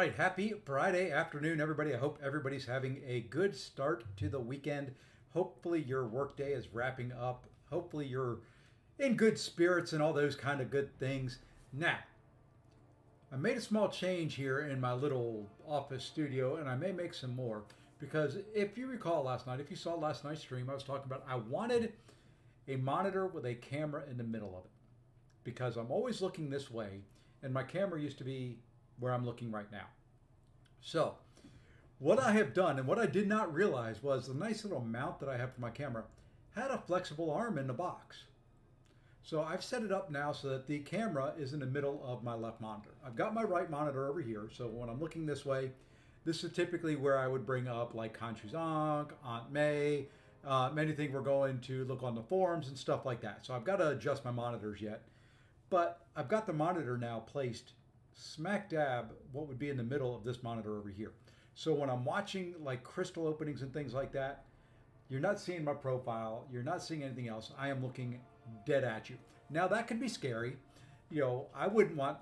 right, happy Friday afternoon, everybody. I hope everybody's having a good start to the weekend. Hopefully, your workday is wrapping up. Hopefully, you're in good spirits and all those kind of good things. Now, I made a small change here in my little office studio, and I may make some more because if you recall last night, if you saw last night's stream, I was talking about I wanted a monitor with a camera in the middle of it because I'm always looking this way, and my camera used to be where I'm looking right now. So, what I have done and what I did not realize was the nice little mount that I have for my camera had a flexible arm in the box. So I've set it up now so that the camera is in the middle of my left monitor. I've got my right monitor over here, so when I'm looking this way, this is typically where I would bring up like Country's Aunt May, anything we're going to look on the forums and stuff like that. So I've got to adjust my monitors yet. But I've got the monitor now placed smack dab what would be in the middle of this monitor over here. So when I'm watching like crystal openings and things like that, you're not seeing my profile, you're not seeing anything else. I am looking dead at you. Now that can be scary. I wouldn't want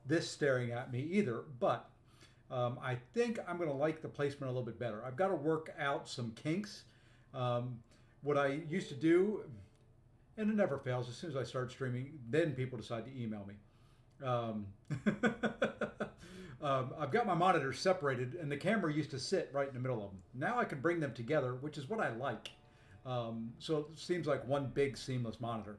this staring at me either, but I think I'm going to like the placement a little bit better. I've got to work out some kinks. What I used to do, and it never fails, as soon as I start streaming, then people decide to email me. I've got my monitors separated, and the camera used to sit right in the middle of them. Now I can bring them together, which is what I like. So it seems like one big seamless monitor.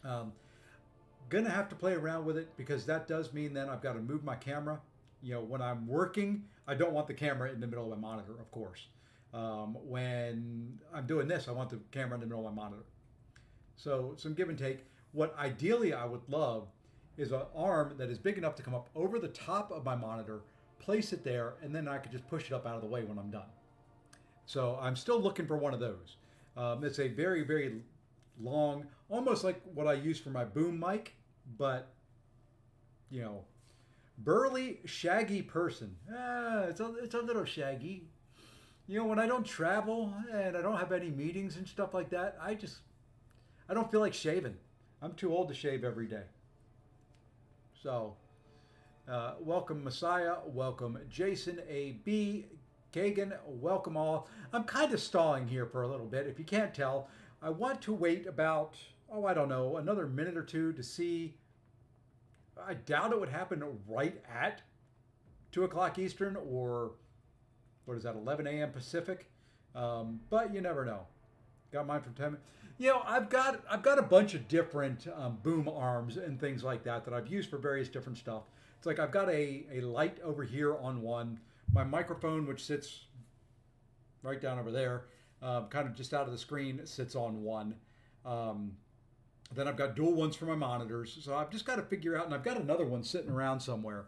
Gonna have to play around with it because that does mean then I've got to move my camera. When I'm working, I don't want the camera in the middle of my monitor, of course. When I'm doing this, I want the camera in the middle of my monitor. So some give and take. What ideally I would love is an arm that is big enough to come up over the top of my monitor, place it there, and then I could just push it up out of the way when I'm done. So I'm still looking for one of those. It's a very, very long, almost like what I use for my boom mic, but, burly, shaggy person. It's a little shaggy. When I don't travel and I don't have any meetings and stuff like that, I don't feel like shaving. I'm too old to shave every day. So, welcome Messiah, welcome Jason A.B., Kagan, welcome all. I'm kind of stalling here for a little bit. If you can't tell, I want to wait about, another minute or two to see. I doubt it would happen right at 2 o'clock Eastern or, 11 a.m. Pacific. But you never know. Got mine from 10. I've got a bunch of different boom arms and things like that I've used for various different stuff. It's like I've got a light over here on one, my microphone, which sits right down over there, kind of just out of the screen, sits on one. Then I've got dual ones for my monitors. So I've just got to figure out, and I've got another one sitting around somewhere.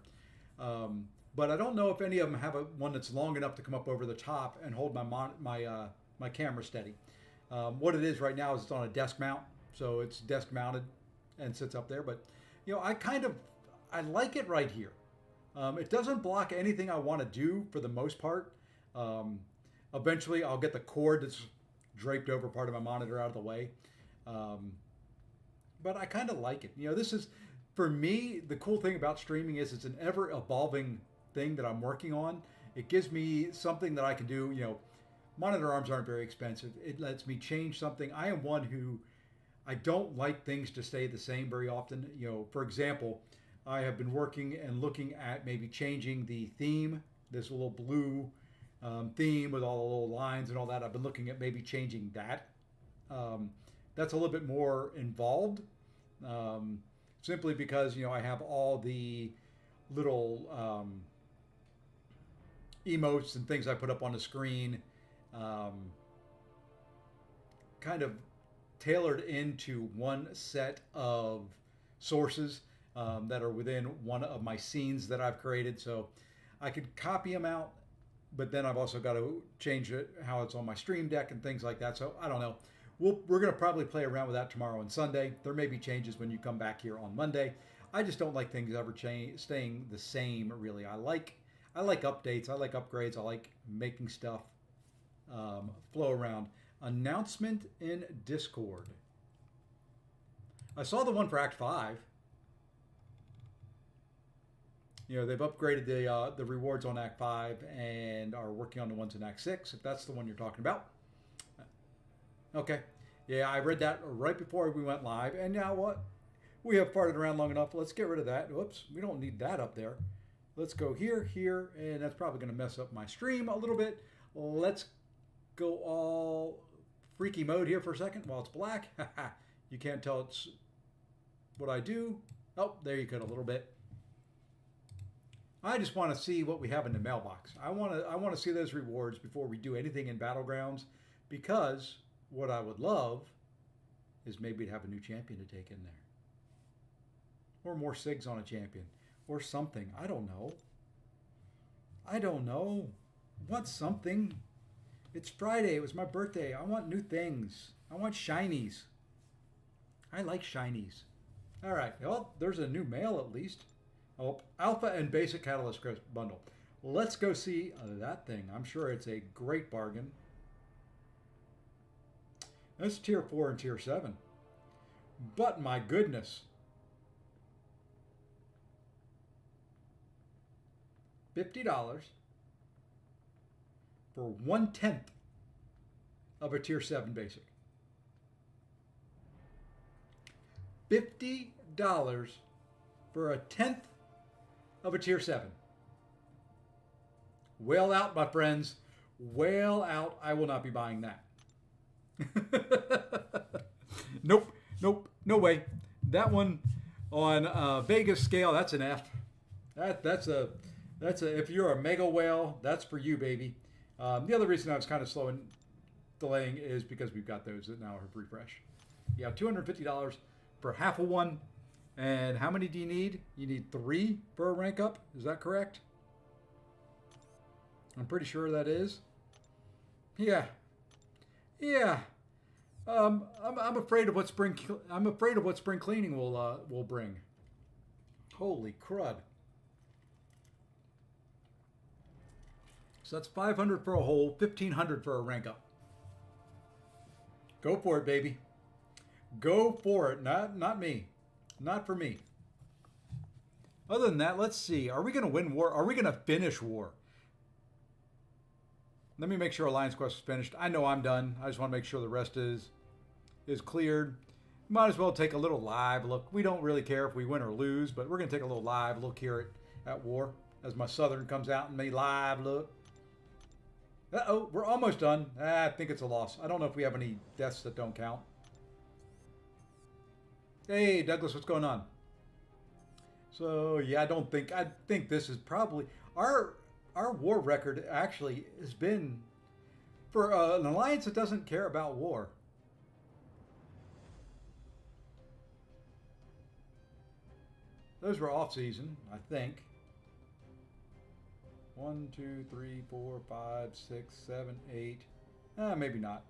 But I don't know if any of them have one that's long enough to come up over the top and hold my camera steady. What it is right now is it's on a desk mount, so it's desk mounted and sits up there. But I like it right here. It doesn't block anything I want to do for the most part. Eventually, I'll get the cord that's draped over part of my monitor out of the way. But I kind of like it. This is, for me, the cool thing about streaming is it's an ever evolving thing that I'm working on. It gives me something that I can do. Monitor arms aren't very expensive. It lets me change something. I am one who, I don't like things to stay the same very often. For example, I have been working and looking at maybe changing the theme, this little blue theme with all the little lines and all that. I've been looking at maybe changing that. That's a little bit more involved, simply because, I have all the little emotes and things I put up on the screen, kind of tailored into one set of sources that are within one of my scenes that I've created. So I could copy them out, but then I've also got to change it, how it's on my stream deck and things like that. So I don't know. We're going to probably play around with that tomorrow and Sunday. There may be changes when you come back here on Monday. I just don't like things ever staying the same, really. I like updates. I like upgrades. I like making stuff flow around. Announcement in Discord. I saw the one for Act 5. You know, they've upgraded the rewards on Act 5 and are working on the ones in Act 6, if that's the one you're talking about. Okay. Yeah, I read that right before we went live. And now what? We have farted around long enough. Let's get rid of that. Whoops, we don't need that up there. Let's go here, here, and that's probably going to mess up my stream a little bit. Let's go all freaky mode here for a second while it's black. You can't tell it's what I do. Oh, there you go, a little bit. I just want to see what we have in the mailbox. I want to see those rewards before we do anything in Battlegrounds, because what I would love is maybe to have a new champion to take in there. Or more SIGs on a champion. Or something. I don't know. I don't know. I want something. It's Friday. It was my birthday. I want new things. I want shinies. I like shinies. All right. Well, there's a new mail at least. Oh, Alpha and Basic Catalyst Bundle. Let's go see that thing. I'm sure it's a great bargain. That's Tier 4 and Tier 7. But my goodness. $50 for 1/10 of a Tier 7 Basic. $50 for a 1/10 of a Tier 7. Whale out, my friends. Whale out. I will not be buying that. Nope. Nope. No way. That one on Vegas scale, that's an F. That's a if you're a mega whale, that's for you, baby. The other reason I was kind of slow and delaying is because we've got those that now have refresh. You have $250 for half of one. And how many do you need? You need 3 for a rank up. Is that correct? I'm pretty sure that is. Yeah. Yeah. I'm afraid of what spring cleaning will bring. Holy crud. So that's 500 for a hole, 1,500 for a rank up. Go for it, baby. Go for it. Not me. Not for me. Other than that, let's see. Are we going to win war? Are we going to finish war? Let me make sure Alliance Quest is finished. I know I'm done. I just want to make sure the rest is cleared. Might as well take a little live look. We don't really care if we win or lose, but we're going to take a little live look here at war as my Southern comes out and me live look. Uh-oh, we're almost done. I think it's a loss. I don't know if we have any deaths that don't count. Hey, Douglas, what's going on? So, yeah, I think this is probably, our war record actually has been, for an alliance that doesn't care about war. Those were off season, I think. 1, 2, 3, 4, 5, 6, 7, 8. Maybe not.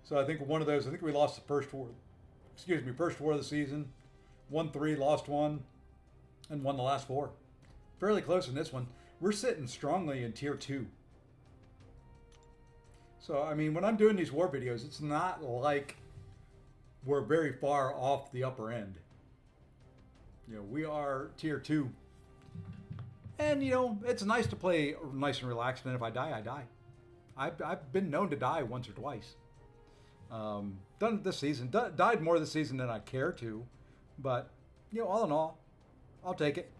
So I think one of those, I think we lost the first war of the season. Won 3, lost 1, and won the last 4. Fairly close in this one. We're sitting strongly in Tier 2. So, I mean, when I'm doing these war videos, it's not like we're very far off the upper end. You know, we are Tier 2. And, you know, it's nice to play nice and relaxed, and if I die, I die. I've been known to die once or twice. Done it this season. Died more this season than I care to. But, you know, all in all, I'll take it.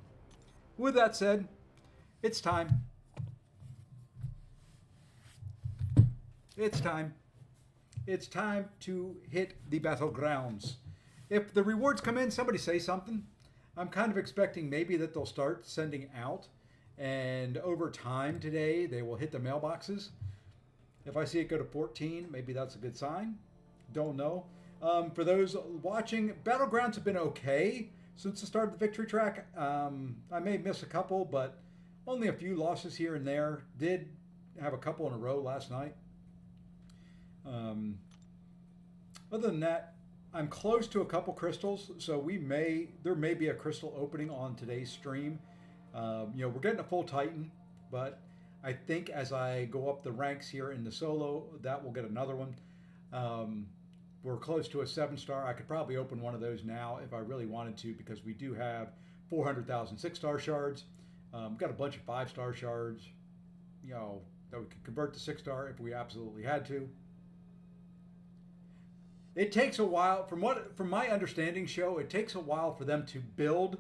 With that said, it's time. It's time. It's time to hit the Battlegrounds. If the rewards come in, somebody say something. I'm kind of expecting maybe that they'll start sending out, and over time today they will hit the mailboxes. If I see it go to 14, maybe that's a good sign. Don't know. For those watching, Battlegrounds have been okay since the start of the victory track. I may miss a couple, but only a few losses here and there. Did have a couple in a row last night. Other than that, I'm close to a couple crystals, so there may be a crystal opening on today's stream. You know, we're getting a full Titan, but I think as I go up the ranks here in the solo, that will get another one. We're close to a 7-star. I could probably open one of those now if I really wanted to, because we do have 400,000 6-star shards. Got a bunch of 5-star shards, you know, that we could convert to 6-star if we absolutely had to. It takes a while, from my understanding, Show, it takes a while for them to build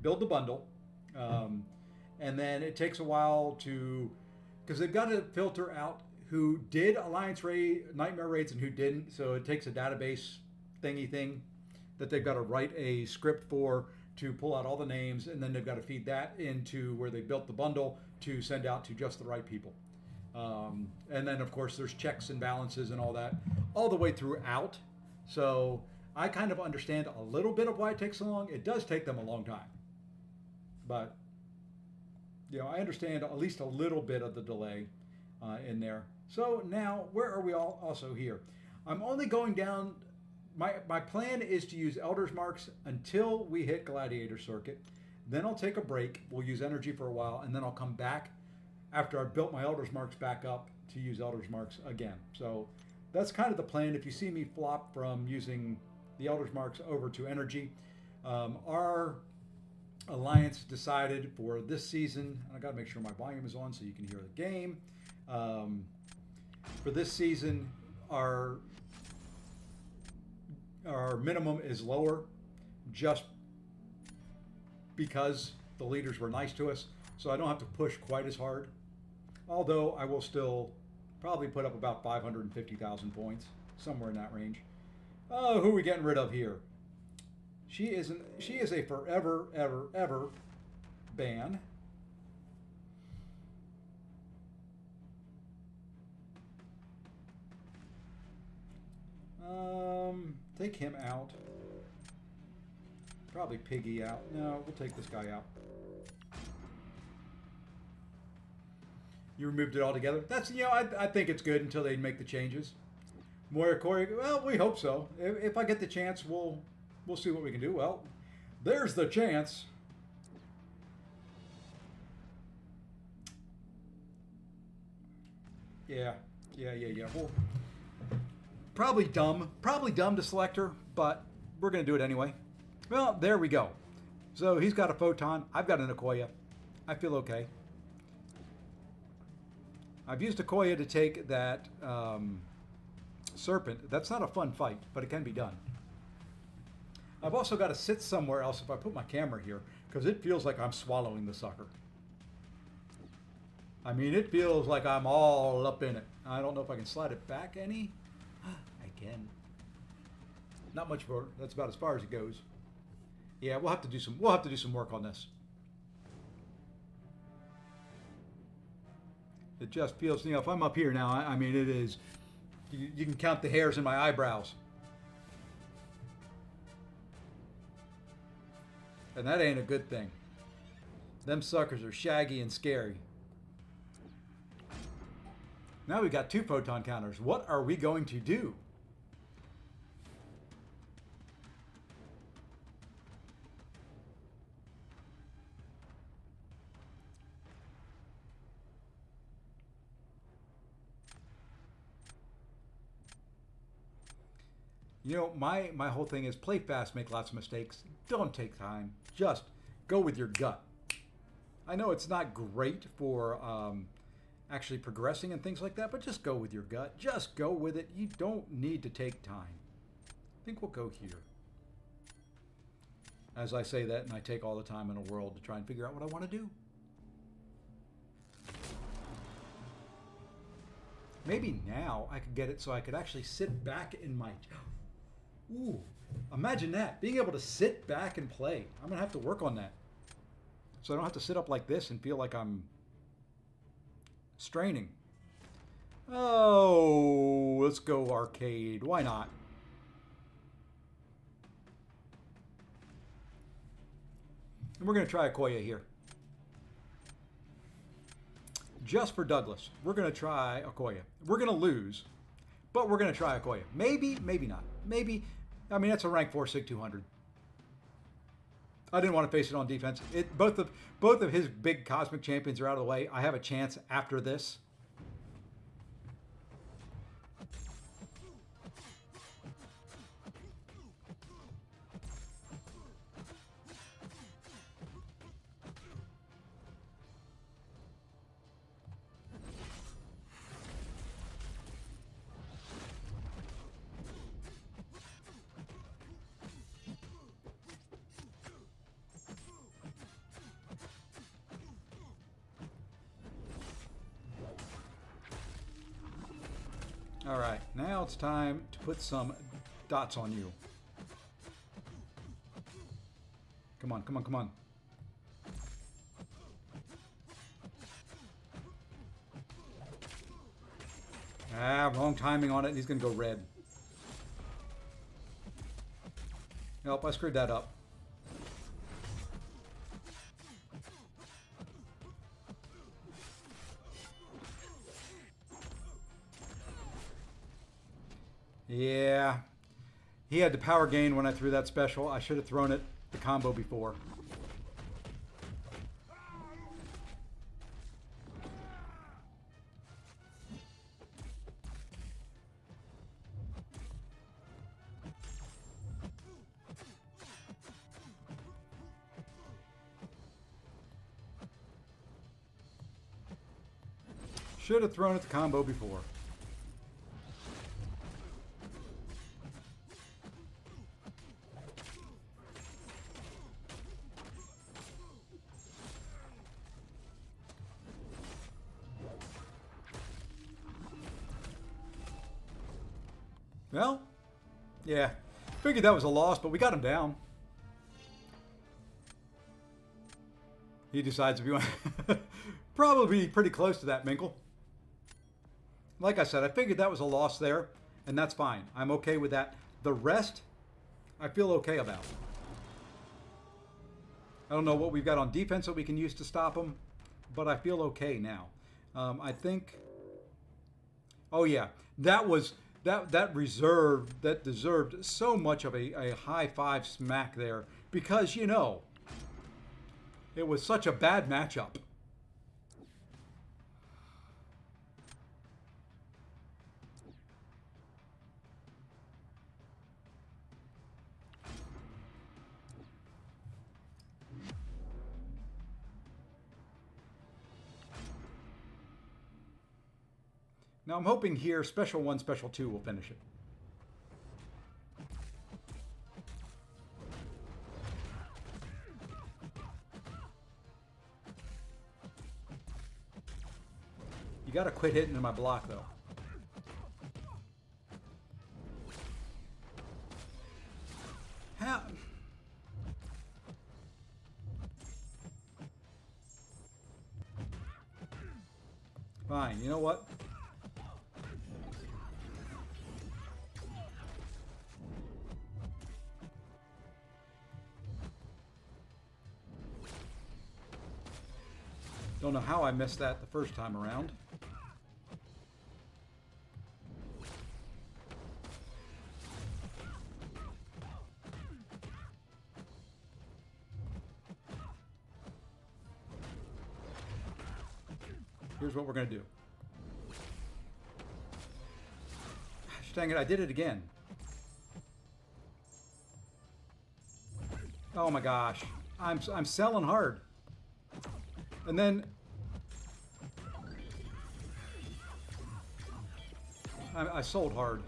the bundle, and then it takes a while to, because they've got to filter out who did Alliance raid, Nightmare raids, and who didn't. So it takes a database thingy thing that they've got to write a script for to pull out all the names, and then they've got to feed that into where they built the bundle to send out to just the right people. And then, of course, there's checks and balances and all that all the way throughout. So I kind of understand a little bit of why it takes so long. It does take them a long time. But, you know, I understand at least a little bit of the delay in there. So now, where are we all also here? I'm only going down. My plan is to use Elder's Marks until we hit Gladiator Circuit. Then I'll take a break. We'll use energy for a while, and then I'll come back after I've built my Elder's Marks back up to use Elder's Marks again. So that's kind of the plan. If you see me flop from using the Elder's Marks over to energy, our Alliance decided for this season, I got to make sure my volume is on so you can hear the game. For this season, our minimum is lower just because the leaders were nice to us, so I don't have to push quite as hard. Although I will still probably put up about 550,000 points, somewhere in that range. Oh, who are we getting rid of here? She is a forever, ever ban. Take him out. Probably Piggy out. No, we'll take this guy out. You removed it all together. That's, you know, I think it's good until they make the changes. Moira Corey, well, we hope so. If I get the chance, we'll see what we can do. Well, there's the chance. Yeah. Well, probably dumb to select her, but we're going to do it anyway. Well, there we go. So he's got a Photon. I've got an Okoye. I feel okay. I've used Okoye to take that Serpent. That's not a fun fight, but it can be done. I've also got to sit somewhere else if I put my camera here, because it feels like I'm swallowing the sucker. I mean, it feels like I'm all up in it. I don't know if I can slide it back any. I can. Not much more. That's about as far as it goes. Yeah, we'll have to do some work on this. It just feels, you know, if I'm up here now, I mean, it is, you can count the hairs in my eyebrows. And that ain't a good thing. Them suckers are shaggy and scary. Now we've got 2 photon counters. What are we going to do? You know, my whole thing is play fast, make lots of mistakes. Don't take time. Just go with your gut. I know it's not great for actually progressing and things like that, but just go with your gut. Just go with it. You don't need to take time. I think we'll go here. As I say that, and I take all the time in the world to try and figure out what I want to do. Maybe now I could get it so I could actually sit back in my... Ooh, imagine that. Being able to sit back and play. I'm going to have to work on that. So I don't have to sit up like this and feel like I'm straining. Oh, let's go arcade. Why not? And we're going to try Okoye here. Just for Douglas. We're going to try Okoye. We're going to lose, but we're going to try Okoye. Maybe, maybe not. Maybe, I mean, that's a rank 4 SIG 200. I didn't want to face it on defense. Both of his big cosmic champions are out of the way. I have a chance after this. All right, now it's time to put some dots on you. Come on, come on, come on. Ah, wrong timing on it. He's going to go red. Nope, I screwed that up. Yeah. He had the power gain when I threw that special. I should have thrown it the combo before. Should have thrown it the combo before. Well, yeah. Figured that was a loss, but we got him down. He decides if you want. Probably pretty close to that, Minkle. Like I said, I figured that was a loss there, and that's fine. I'm okay with that. The rest, I feel okay about. I don't know what we've got on defense that we can use to stop him, but I feel okay now. I think. Oh yeah, that was that deserved so much of a high five smack there because you know it was such a bad matchup. Now I'm hoping here Special 1, Special 2 will finish it. You gotta quit hitting in my block though. How? Fine, you know what? Don't know how I missed that the first time around. Here's what we're going to do. Gosh, dang it, I did it again. Oh my gosh. I'm selling hard. And then I sold hard.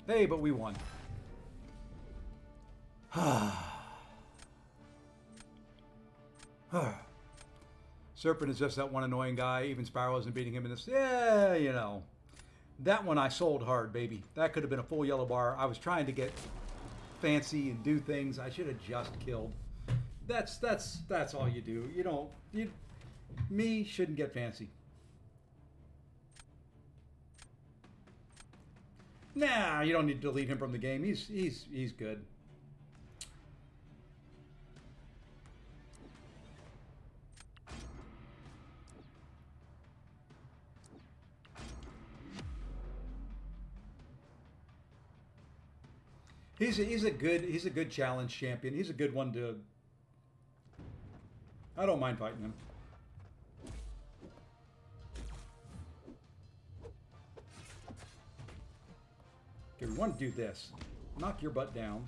Hey, but we won. Serpent is just that one annoying guy. Even Sparrow isn't beating him in this. Yeah, you know. That one I sold hard, baby. That could have been a full yellow bar. I was trying to get fancy and do things I should have just killed. That's all you do. You don't. Me shouldn't get fancy. Nah, you don't need to delete him from the game. He's good. He's a good challenge champion. He's a good one to. I don't mind fighting him. Okay, we want to do this. Knock your butt down.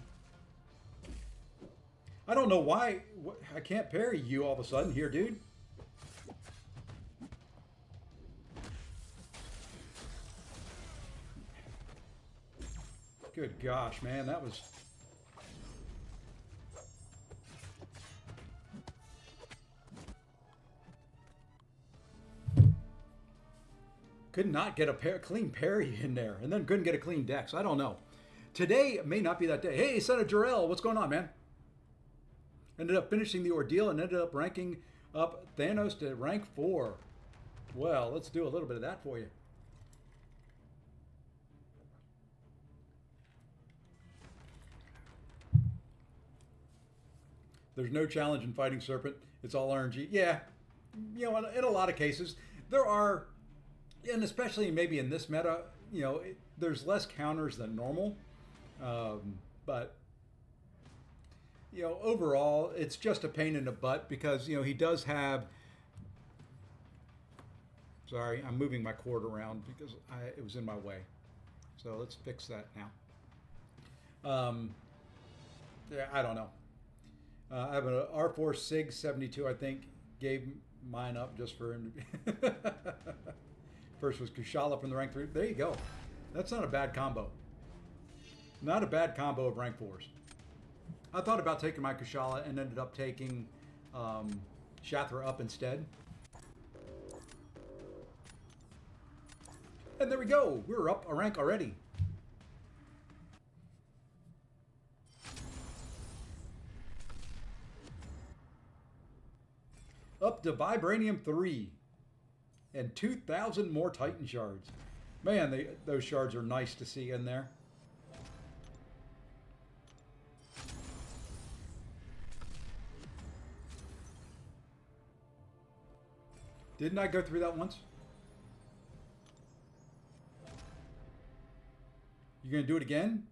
I don't know why I can't parry you all of a sudden here, dude. Good gosh, man, that was... Could not get a clean parry in there, and then couldn't get a clean dex. I don't know. Today may not be that day. Hey, son of Jarrell, what's going on, man? Ended up finishing the ordeal and ended up ranking up Thanos to rank 4. Well, let's do a little bit of that for you. There's no challenge in fighting Serpent. It's all RNG. Yeah, you know, in a lot of cases, there are, and especially maybe in this meta, you know, there's less counters than normal. But, you know, overall, it's just a pain in the butt because, you know, he does have... Sorry, I'm moving my cord around because it was in my way. So let's fix that now. Yeah, I don't know. I have an R4 SIG 72, I think. Gave mine up just for him. First was Kushala from the rank 3. There you go. That's not a bad combo. Not a bad combo of rank 4s. I thought about taking my Kushala and ended up taking Shathra up instead. And there we go. We're up a rank already. Up to Vibranium 3. And 2,000 more Titan shards. Man, those shards are nice to see in there. Didn't I go through that once? You gonna do it again?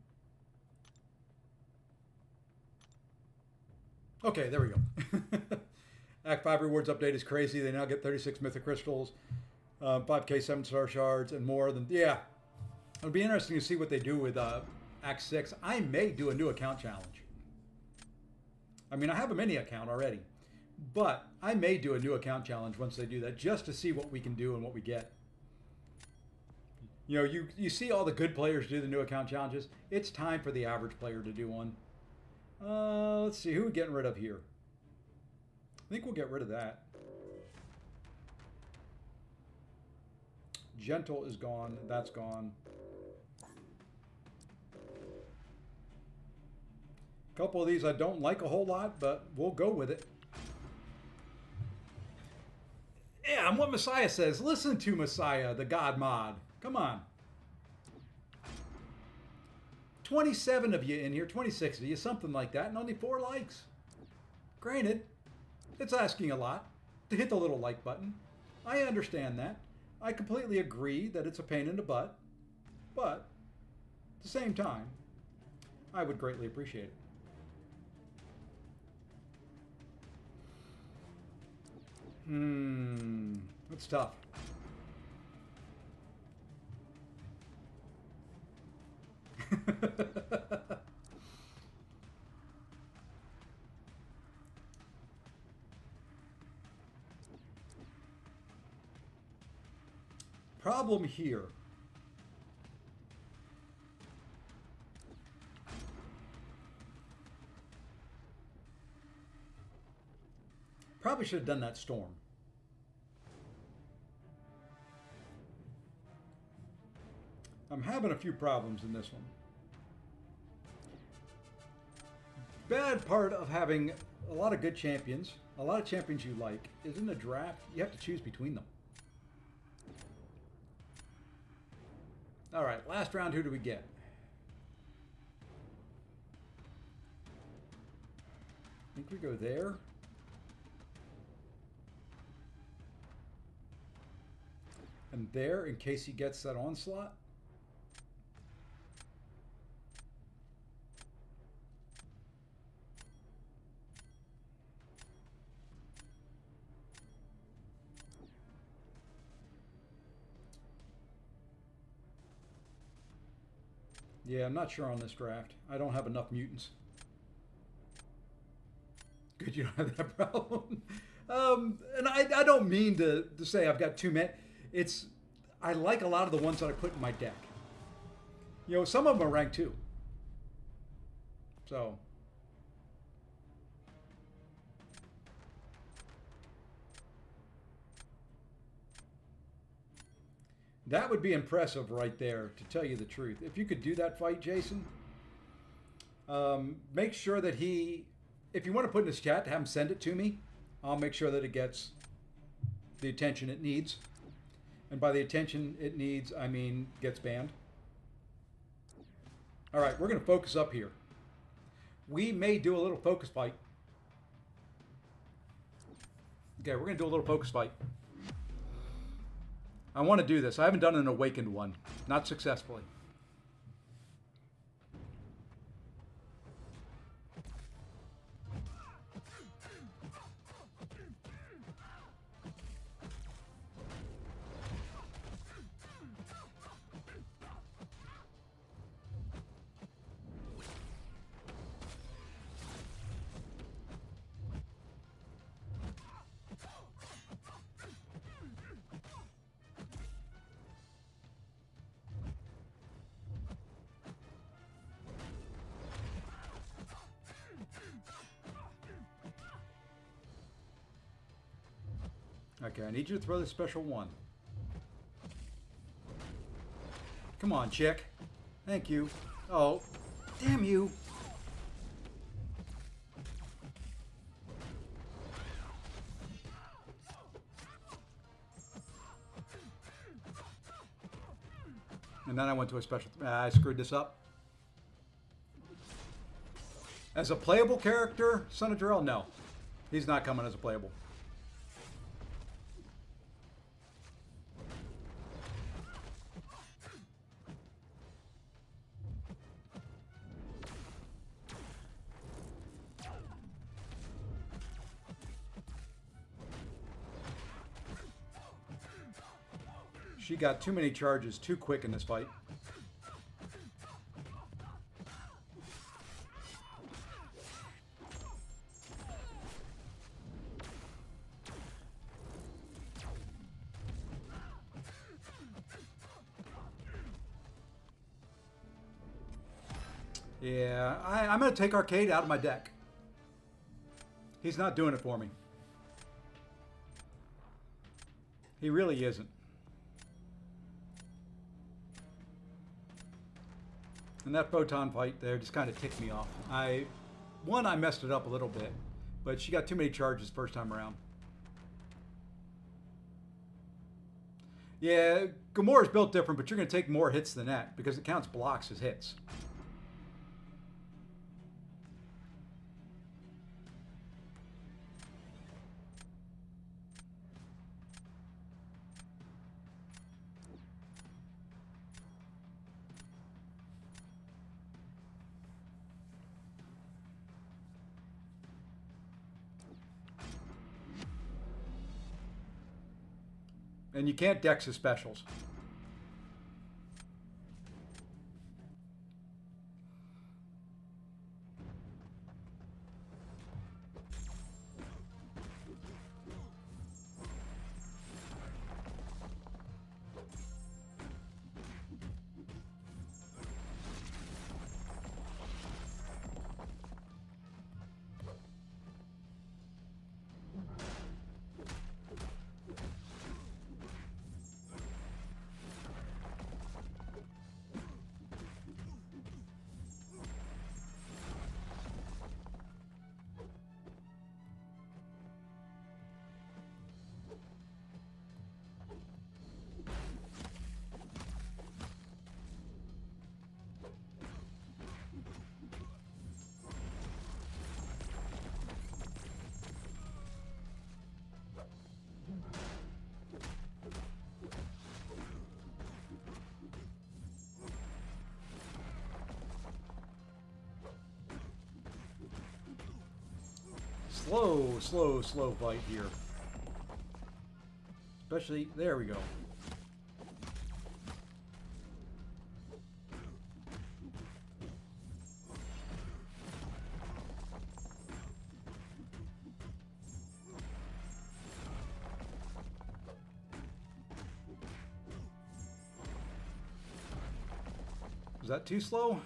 Okay, there we go. Act 5 rewards update is crazy. They now get 36 mythic crystals, 5k 7-star shards, and more than... Yeah. It'll be interesting to see what they do with Act 6. I may do a new account challenge. I mean, I have a mini account already. But I may do a new account challenge once they do that, just to see what we can do and what we get. You know, you see all the good players do the new account challenges. It's time for the average player to do one. Let's see, who are we getting rid of here? I think we'll get rid of that. Gentle is gone. That's gone. A couple of these I don't like a whole lot, but we'll go with it. Yeah, I'm what Messiah says. Listen to Messiah, the God mod. Come on. 27 of you in here, 26 of you, something like that, and only 4 likes. Granted, it's asking a lot to hit the little like button. I understand that. I completely agree that it's a pain in the butt, but at the same time, I would greatly appreciate it. That's tough. Problem here. Probably should have done that storm. I'm having a few problems in this one. Bad part of having a lot of good champions, a lot of champions you like, is in the draft, you have to choose between them. All right, last round, who do we get? I think we go there. And there, in case he gets that onslaught. Yeah, I'm not sure on this draft. I don't have enough mutants. Good, you don't have that problem. And I don't mean to say I've got too many. I like a lot of the ones that I put in my deck. You know, some of them are ranked 2. So. That would be impressive right there, to tell you the truth. If you could do that fight, Jason, make sure that if you want to put in his chat to have him send it to me, I'll make sure that it gets the attention it needs. And by the attention it needs, I mean gets banned. All right, we're going to focus up here. We may do a little focus fight. Okay, we're going to do a little focus fight. I want to do this. I haven't done an awakened one. Not successfully. Okay, I need you to throw the special one. Come on, chick. Thank you. Oh, damn you. And then I went to a special... I screwed this up. As a playable character, Son of Jarrell, no. He's not coming as a playable. She got too many charges too quick in this fight. Yeah, I'm going to take Arcade out of my deck. He's not doing it for me. He really isn't. And that photon fight there just kind of ticked me off. I messed it up a little bit, but she got too many charges first time around. Yeah, Gamora's built different, but you're going to take more hits than that because it counts blocks as hits. And you can't dex his specials. Slow fight here. Especially, there we go. Was that too slow?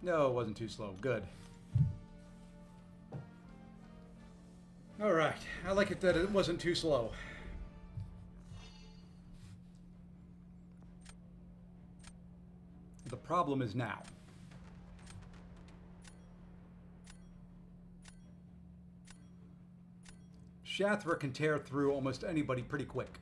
No, it wasn't too slow. Good. All right. I like it that it wasn't too slow. The problem is now. Shathra can tear through almost anybody pretty quick.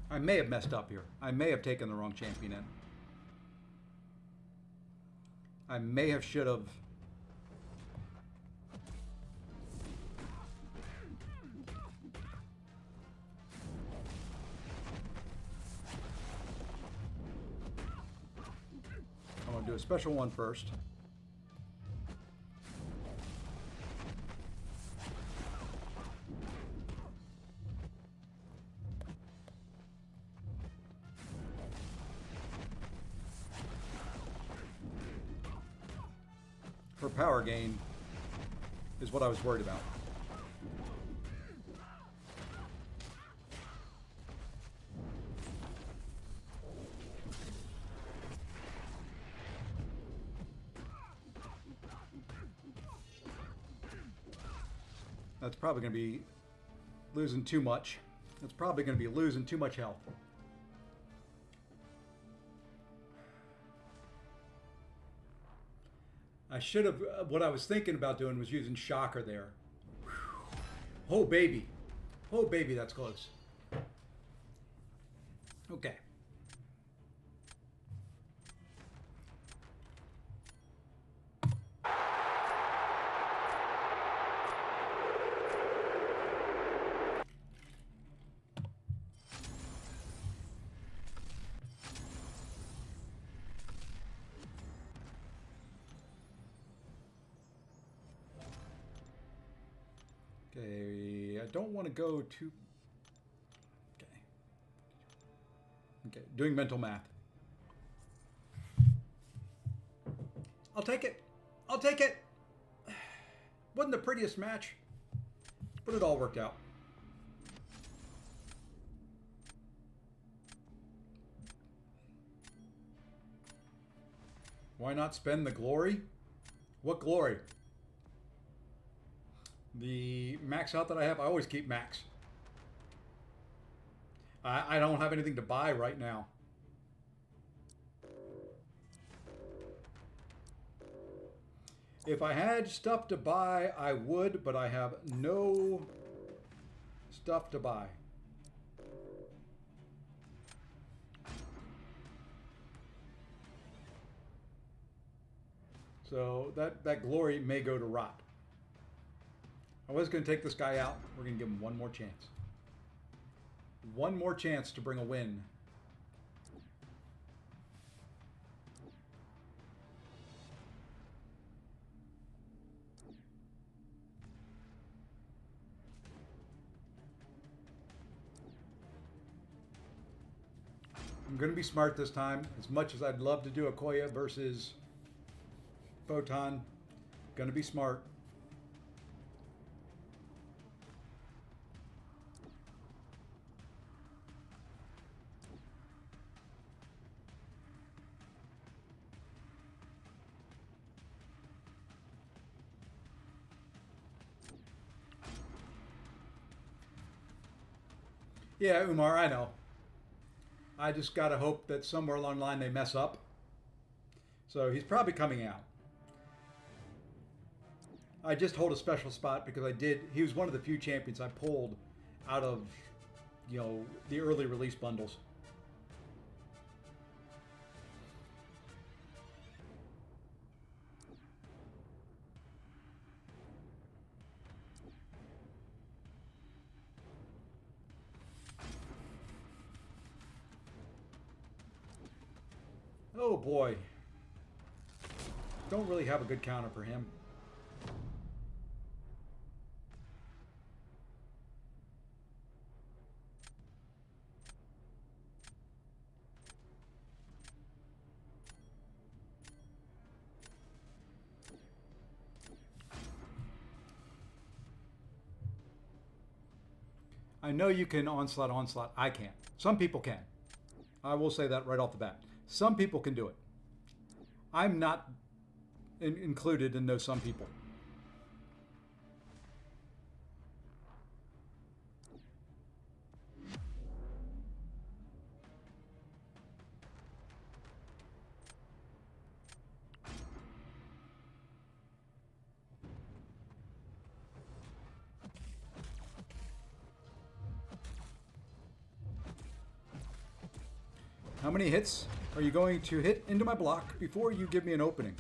I may have messed up here. I may have taken the wrong champion in. I may have should have. I'm going to do a special one first. For power gain is what I was worried about. That's probably going to be losing too much. That's probably going to be losing too much health. I should have, what I was thinking about doing was using Shocker there. Whew. Oh, baby. Oh, baby, that's close. Okay. Okay, I don't want to go too... Okay. Okay, doing mental math. I'll take it. I'll take it. Wasn't the prettiest match, but it all worked out. Why not spend the glory? What glory? The max out that I have, I always keep max. I don't have anything to buy right now. If I had stuff to buy, I would, but I have no stuff to buy. So that glory may go to rot. I was going to take this guy out. We're going to give him one more chance. One more chance to bring a win. I'm going to be smart this time. As much as I'd love to do Okoye versus Photon, going to be smart. Yeah, Umar, I know. I just got to hope that somewhere along the line they mess up. So he's probably coming out. I just hold a special spot because he was one of the few champions I pulled out of, the early release bundles. Oh boy. Don't really have a good counter for him. I know you can onslaught. I can't. Some people can. I will say that right off the bat. Some people can do it. I'm not included in those some people. How many hits are you going to hit into my block before you give me an opening?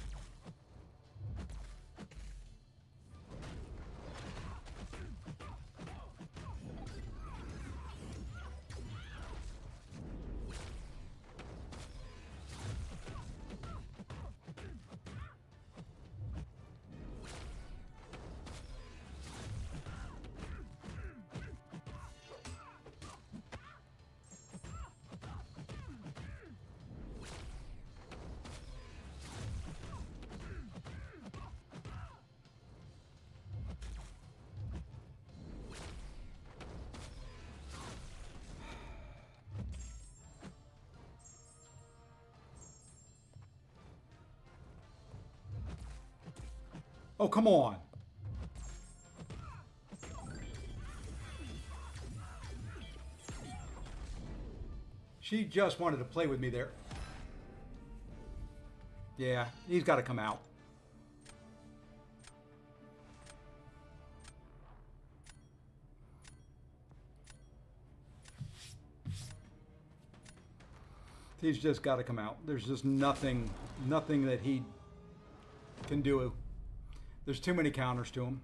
Oh, come on. She just wanted to play with me there. Yeah, he's got to come out. He's just got to come out. There's just nothing that he can do. There's too many counters to him.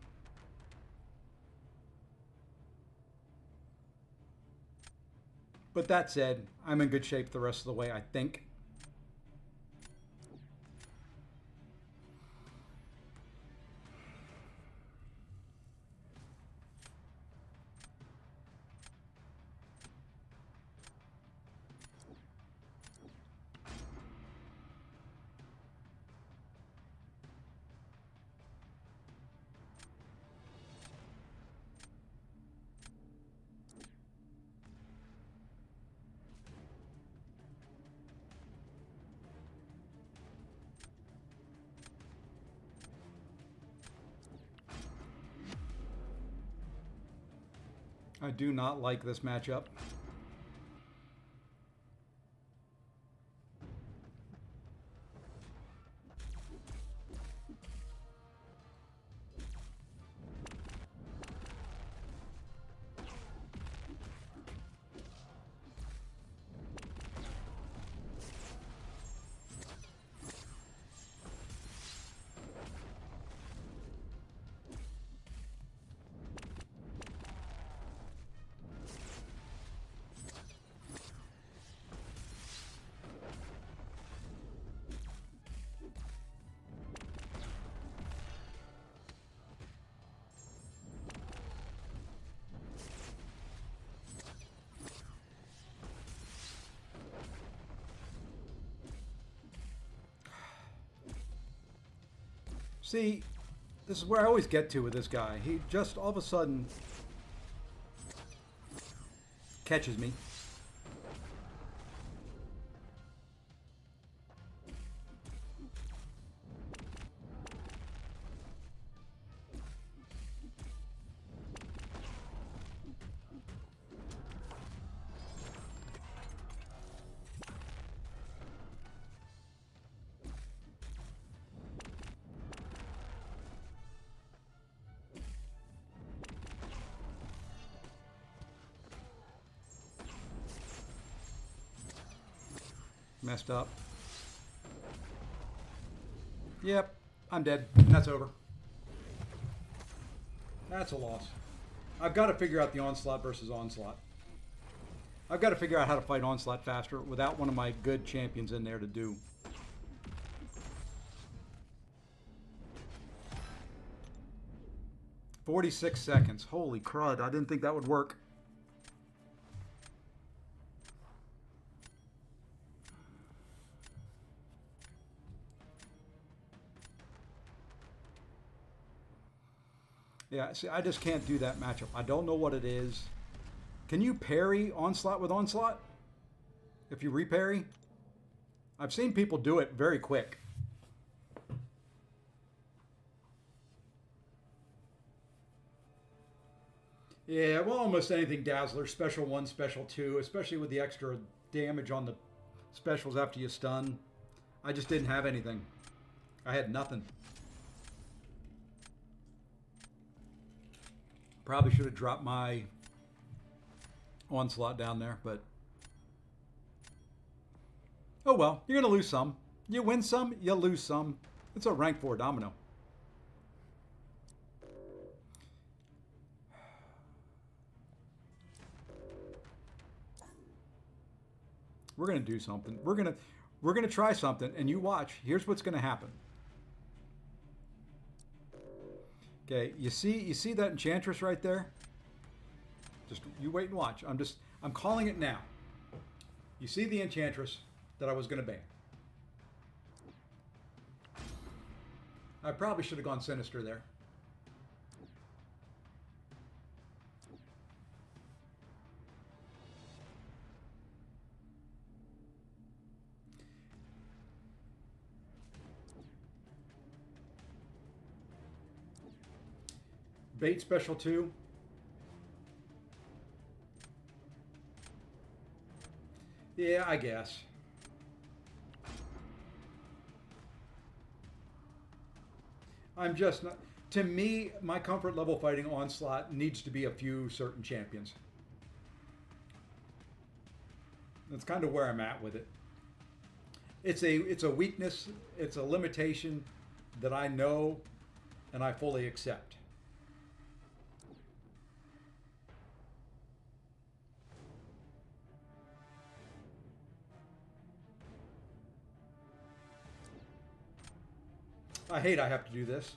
But that said, I'm in good shape the rest of the way, I think. I do not like this matchup. See, this is where I always get to with this guy. He just all of a sudden catches me. Messed up. Yep, I'm dead. That's over. That's a loss. I've got to figure out the onslaught versus onslaught. I've got to figure out how to fight onslaught faster without one of my good champions in there to do. "46 seconds. Holy crud, I didn't think that would work. Yeah, see, I just can't do that matchup. I don't know what it is. Can you parry onslaught with onslaught? If you reparry? I've seen people do it very quick. Yeah, well, almost anything Dazzler. Special 1, Special 2, especially with the extra damage on the specials after you stun. I just didn't have anything. I had nothing. Probably should have dropped my onslaught down there, but oh well, you're going to lose some. You win some, you lose some. It's a rank 4 domino. We're going to do something. We're going to try something, and you watch. Here's what's going to happen. Okay, you see that enchantress right there? Just you wait and watch. I'm calling it now. You see the enchantress that I was going to ban. I probably should have gone sinister there. Bait special 2. Yeah, I guess. I'm just not... To me, my comfort level fighting Onslaught needs to be a few certain champions. That's kind of where I'm at with it. It's a weakness, it's a limitation that I know and I fully accept. I hate I have to do this.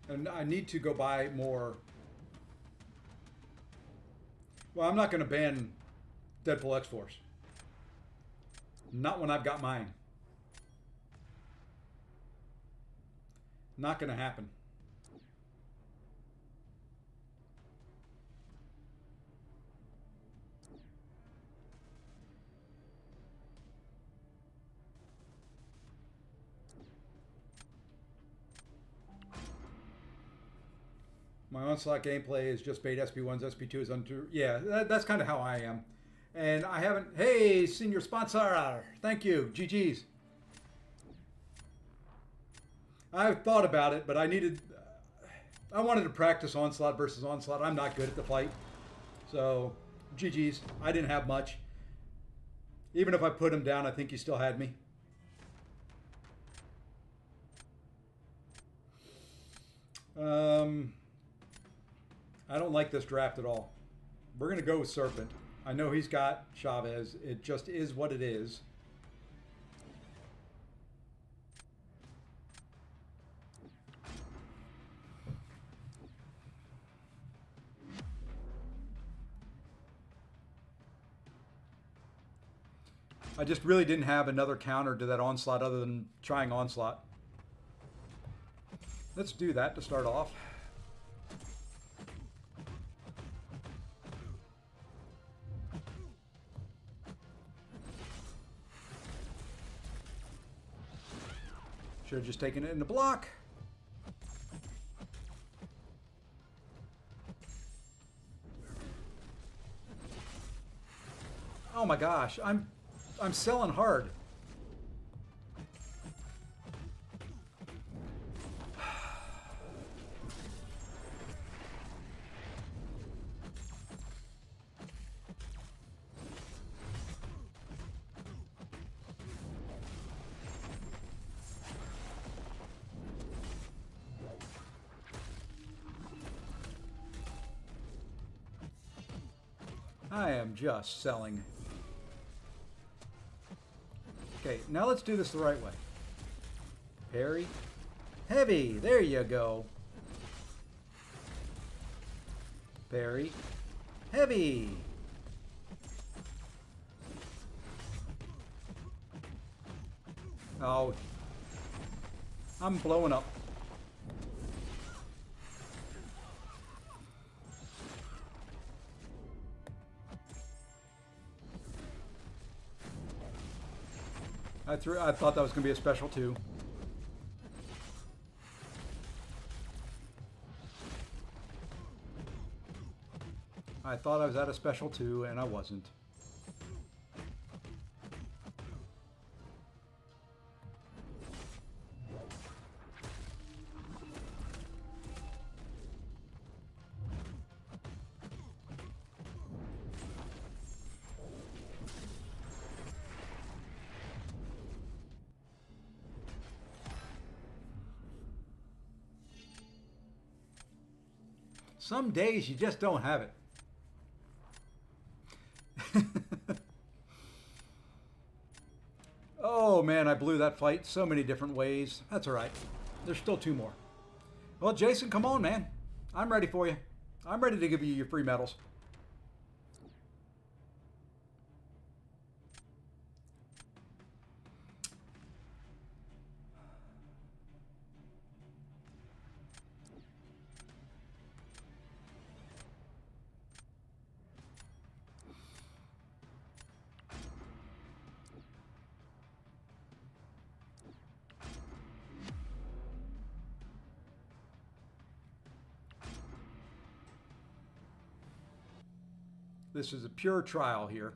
And I need to go buy more. Well, I'm not going to ban Deadpool X-Force. Not when I've got mine. Not going to happen. My Onslaught gameplay is just bait SP1s, SP2s, under. Yeah, that's kind of how I am. And I haven't. Hey, senior sponsor. Thank you. GG's. I've thought about it, but I wanted to practice Onslaught versus Onslaught. I'm not good at the fight. So, GG's. I didn't have much. Even if I put him down, I think he still had me. I don't like this draft at all. We're going to go with Serpent. I know he's got Chavez. It just is what it is. I just really didn't have another counter to that Onslaught other than trying Onslaught. Let's do that to start off. Should have just taken it in the block. Oh my gosh, I'm selling hard. I am just selling. Okay, now let's do this the right way. Parry. Heavy. There you go. Parry. Heavy. Oh, I'm blowing up. I thought that was going to be a special too. I thought I was at a special too, and I wasn't. Some days you just don't have it. Oh man, I blew that fight so many different ways. That's all right. There's still 2 more. Well, Jason, come on, man. I'm ready for you. I'm ready to give you your free medals. This is a pure trial here.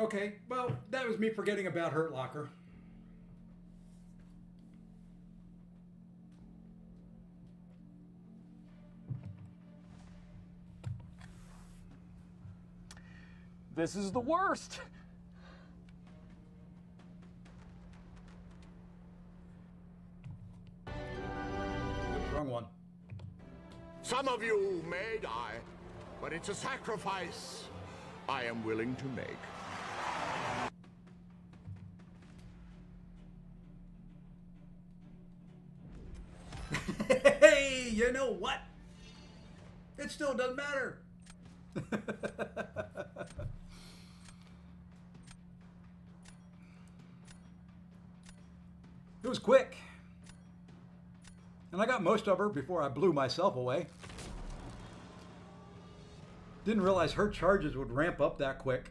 Okay, well, that was me forgetting about Hurt Locker. This is the worst. Oops, wrong one. Some of you may die, but it's a sacrifice I am willing to make. Hey, you know what? It still doesn't matter. It was quick. And I got most of her before I blew myself away. Didn't realize her charges would ramp up that quick.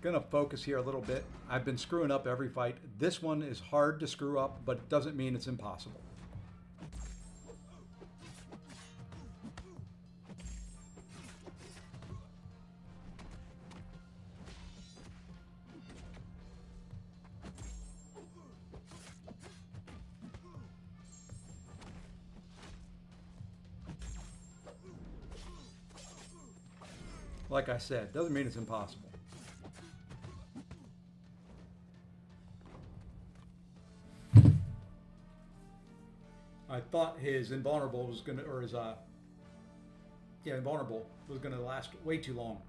Gonna focus here a little bit. I've been screwing up every fight. This one is hard to screw up, but it doesn't mean it's impossible. Like I said, doesn't mean it's impossible. I thought his invulnerable was gonna, or his invulnerable was gonna last way too long.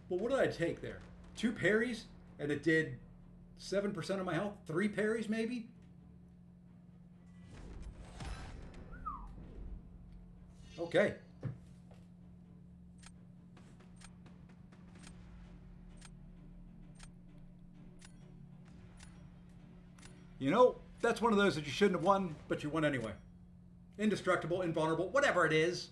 Well, what did I take there? 2 parries, and it did 7% of my health. 3 parries, maybe. Okay. You know, That's one of those that you shouldn't have won, but you won anyway. Indestructible, invulnerable, whatever it is.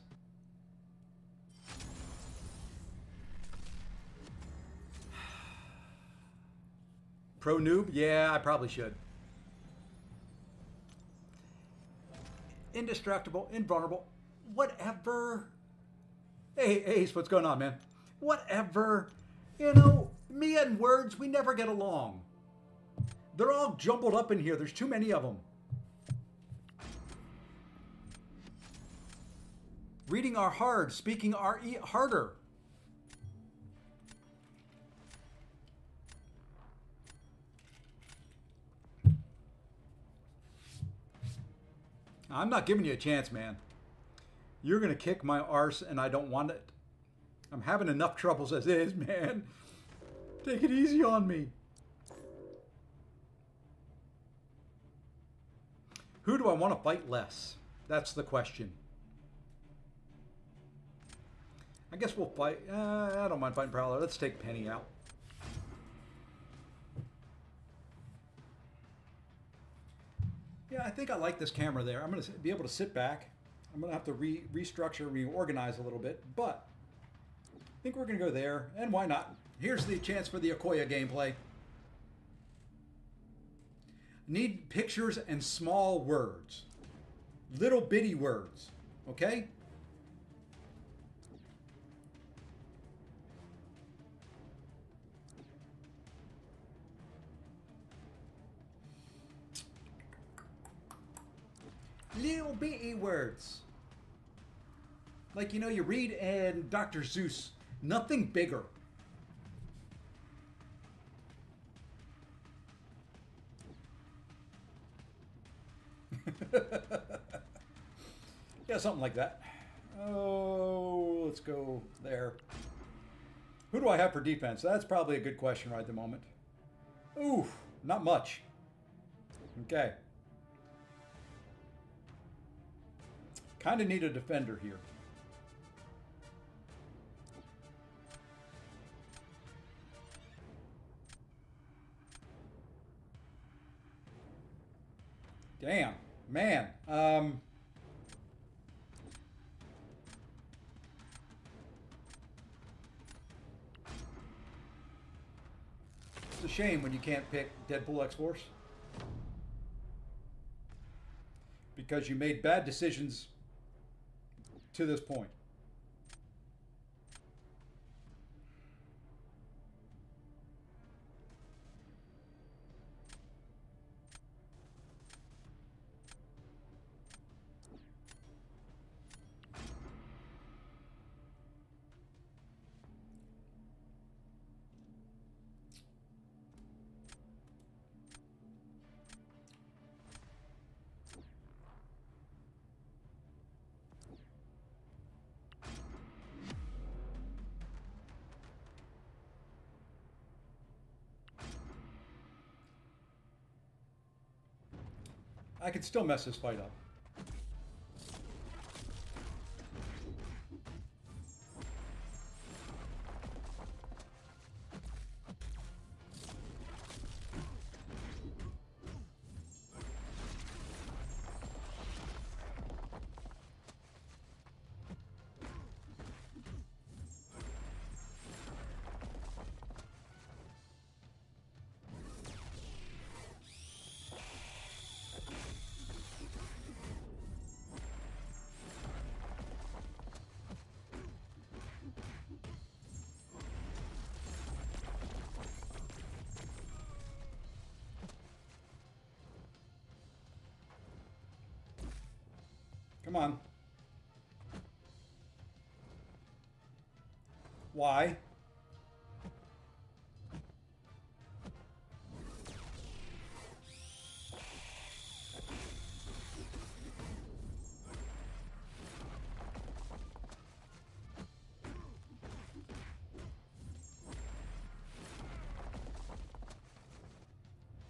Pro noob? Yeah, I probably should. Indestructible, invulnerable, whatever. Hey, Ace, what's going on, man? Whatever. You know, me and words, we never get along. They're all jumbled up in here. There's too many of them. Reading are hard, speaking are harder. I'm not giving you a chance, man. You're going to kick my arse and I don't want it. I'm having enough troubles as is, man. Take it easy on me. Who do I want to fight less? That's the question. I guess we'll fight. I don't mind fighting Prowler. Let's take Penny out. Yeah, I think I like this camera there. I'm going to be able to sit back. I'm going to have to restructure, reorganize a little bit, but I think we're going to go there, and why not? Here's the chance for the Okoye gameplay. Need pictures and small words. Little bitty words, okay? Little bitty words. Like, you know, you read in Dr. Seuss, nothing bigger. Yeah, something like that. Oh, let's go there. Who do I have for defense? That's probably a good question right at the moment. Ooh, not much. Okay. Kind of need a defender here. Damn, man. It's a shame when you can't pick Deadpool X-Force. Because you made bad decisions to this point. I could still mess this fight up. Come on. Why?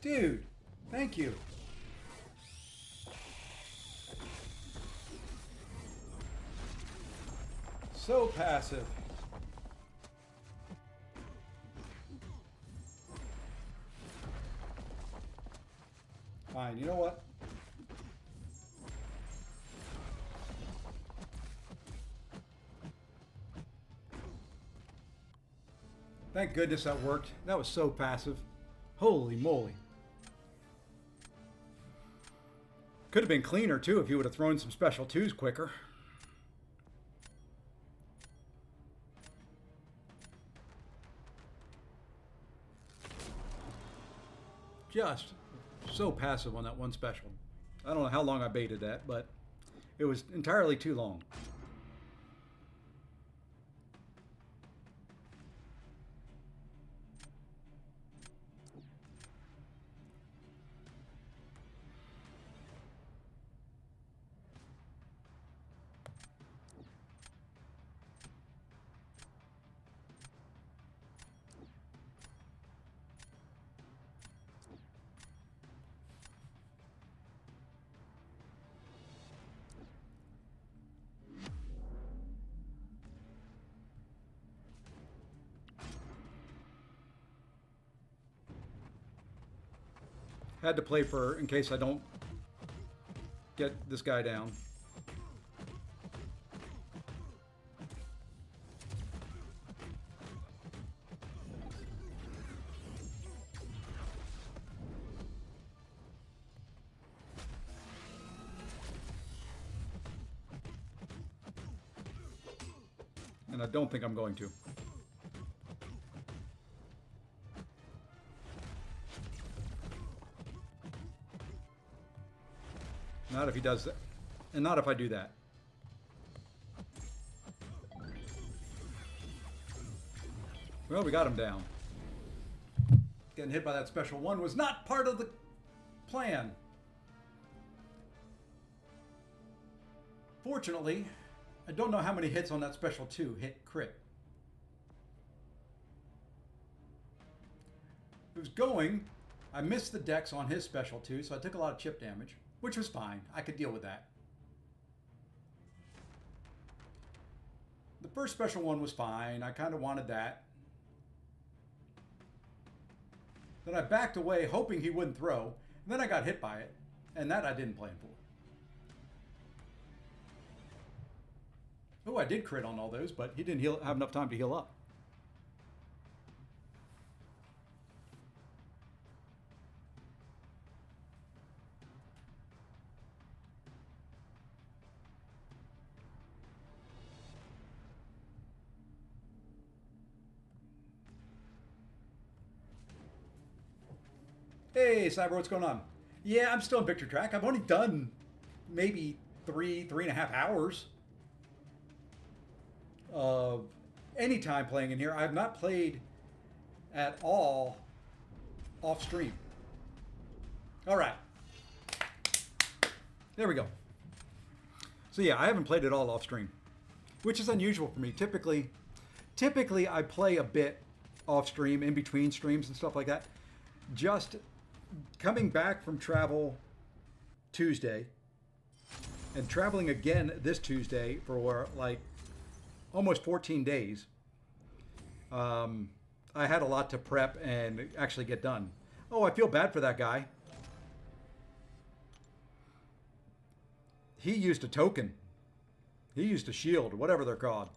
Dude, thank you. So passive. fine. You know what? Thank goodness that worked. That was so passive. Holy moly. Could have been cleaner too if you would have thrown some special twos quicker. Just so passive on that one special. I don't know how long I baited that, but it was entirely too long. Had to play for in case I don't get this guy down. And I don't think I'm going to. Not if he does that. And not if I do that. Well, we got him down. Getting hit by that special one was not part of the plan. Fortunately, I don't know how many hits on that special two hit crit. It was going. I missed the dex on his special two, so I took a lot of chip damage. Which was fine. I could deal with that. The first special one was fine. I kind of wanted that. Then I backed away, hoping he wouldn't throw. And then I got hit by it. And that I didn't plan for. Oh, I did crit on all those, but he didn't have enough time to heal up. Hey, Cyber, what's going on? Yeah, I'm still in Victor Track. I've only done maybe three and a half hours of any time playing in here. I have not played at all off stream. All right. There we go. So yeah, I haven't played at all off stream, which is unusual for me. Typically I play a bit off stream, in between streams and stuff like that. Just coming back from travel Tuesday and traveling again this Tuesday for like almost 14 days, I had a lot to prep and actually get done. Oh, I feel bad for that guy. He used a token. He used a shield, whatever they're called.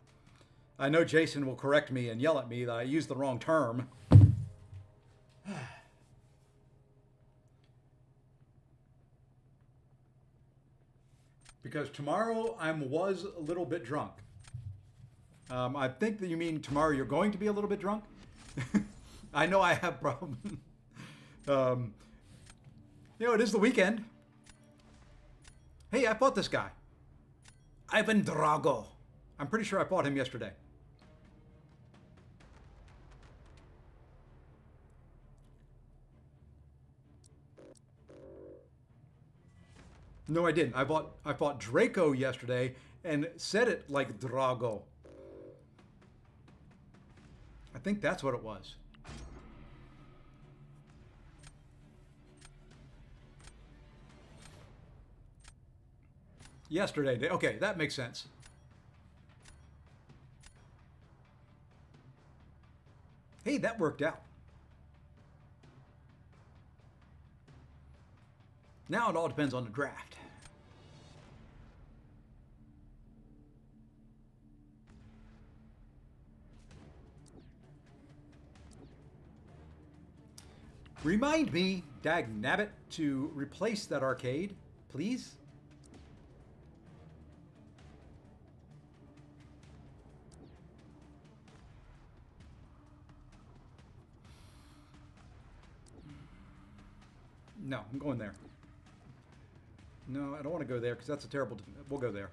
I know Jason will correct me and yell at me that I used the wrong term. Because tomorrow I was a little bit drunk. I think that you mean tomorrow you're going to be a little bit drunk. I know I have problems. It is the weekend. Hey, I fought this guy. Ivan Drago. I'm pretty sure I fought him yesterday. No, I didn't. I fought Draco yesterday and said it like Drago. I think that's what it was. Yesterday. Okay, that makes sense. Hey, that worked out. Now it all depends on the draft. Remind me, dagnabbit, to replace that arcade, please. No, I'm going there. No, I don't want to go there because that's a terrible... We'll go there.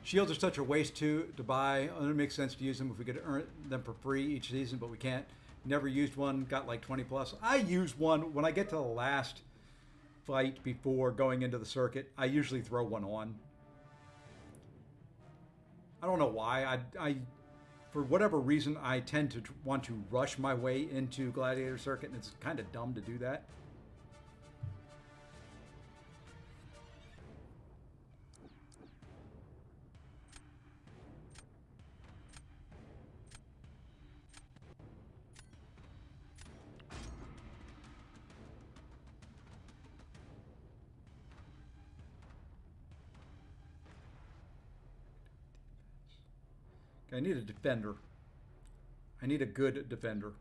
Shields are such a waste to buy. It makes sense to use them if we could earn them for free each season, but we can't. Never used one, got like 20 plus. I use one when I get to the last fight before going into the circuit. I usually throw one on. I don't know why. I for whatever reason, I tend to want to rush my way into Gladiator circuit, and it's kind of dumb to do that. I need a defender. I need a good defender.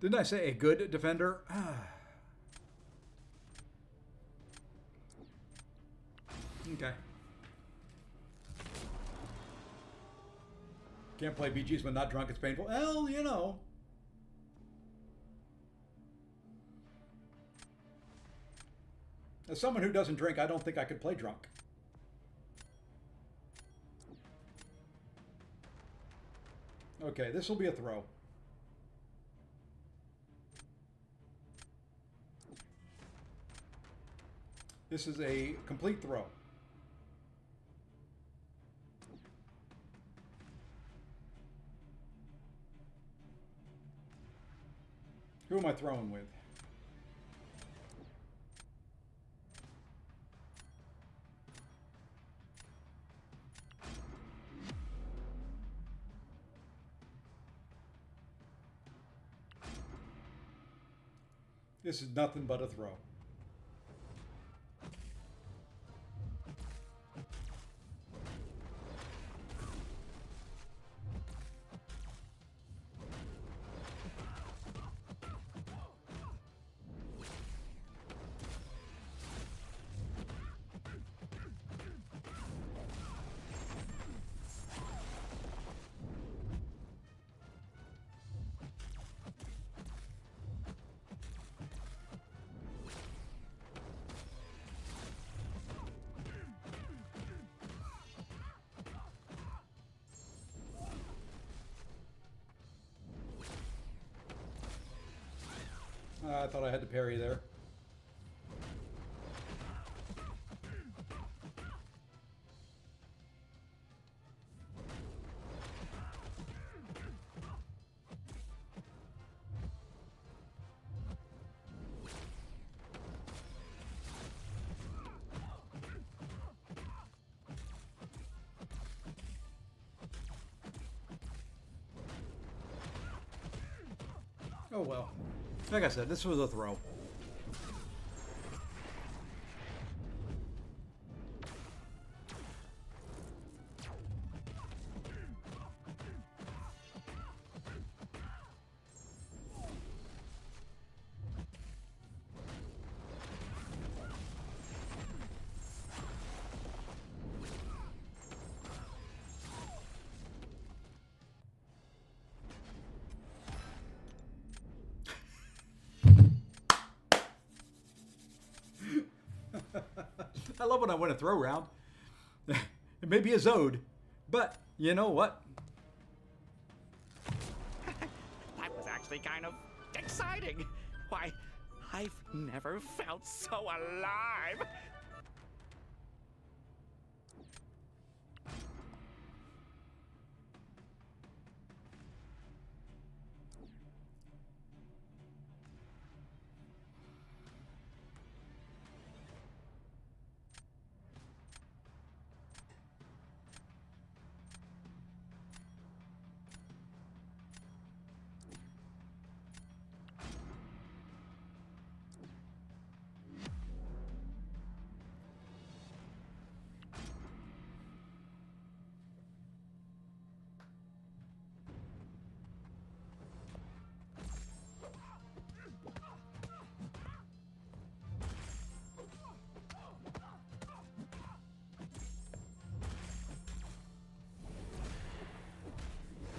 Didn't I say a good defender? Okay. Can't play BGs when not drunk. It's painful. Well, you know. As someone who doesn't drink, I don't think I could play drunk. Okay, this will be a throw. This is a complete throw. Who am I throwing with? This is nothing but a throw. I thought I had to parry there. Oh well. Like I said, this was a throw. I love when I win a throw round. It may be a Zode, but you know what? That was actually kind of exciting. Why, I've never felt so alive.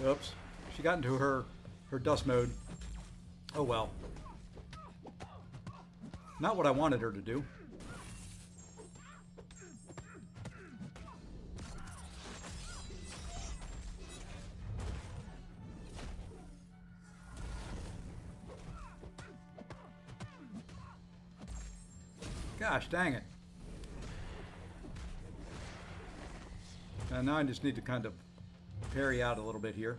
Oops. She got into her dust mode. Oh well. Not what I wanted her to do. Gosh dang it. And now I just need to kind of parry out a little bit here.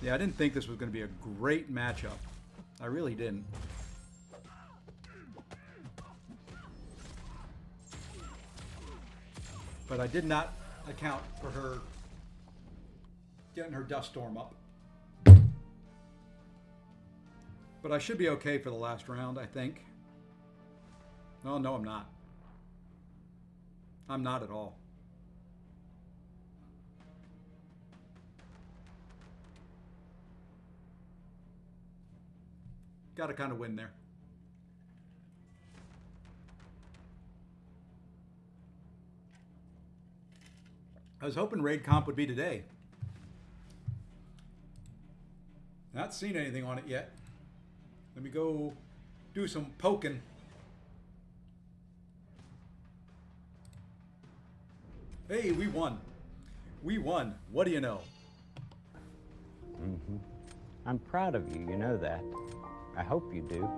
Yeah, I didn't think this was going to be a great matchup. I really didn't. But I did not account for her getting her dust storm up. But I should be okay for the last round, I think. Oh, no, I'm not. I'm not at all. Got to kind of win there. I was hoping raid comp would be today. Not seen anything on it yet. Let me go do some poking. Hey, we won. We won. What do you know? Mm-hmm. I'm proud of you, you know that. I hope you do.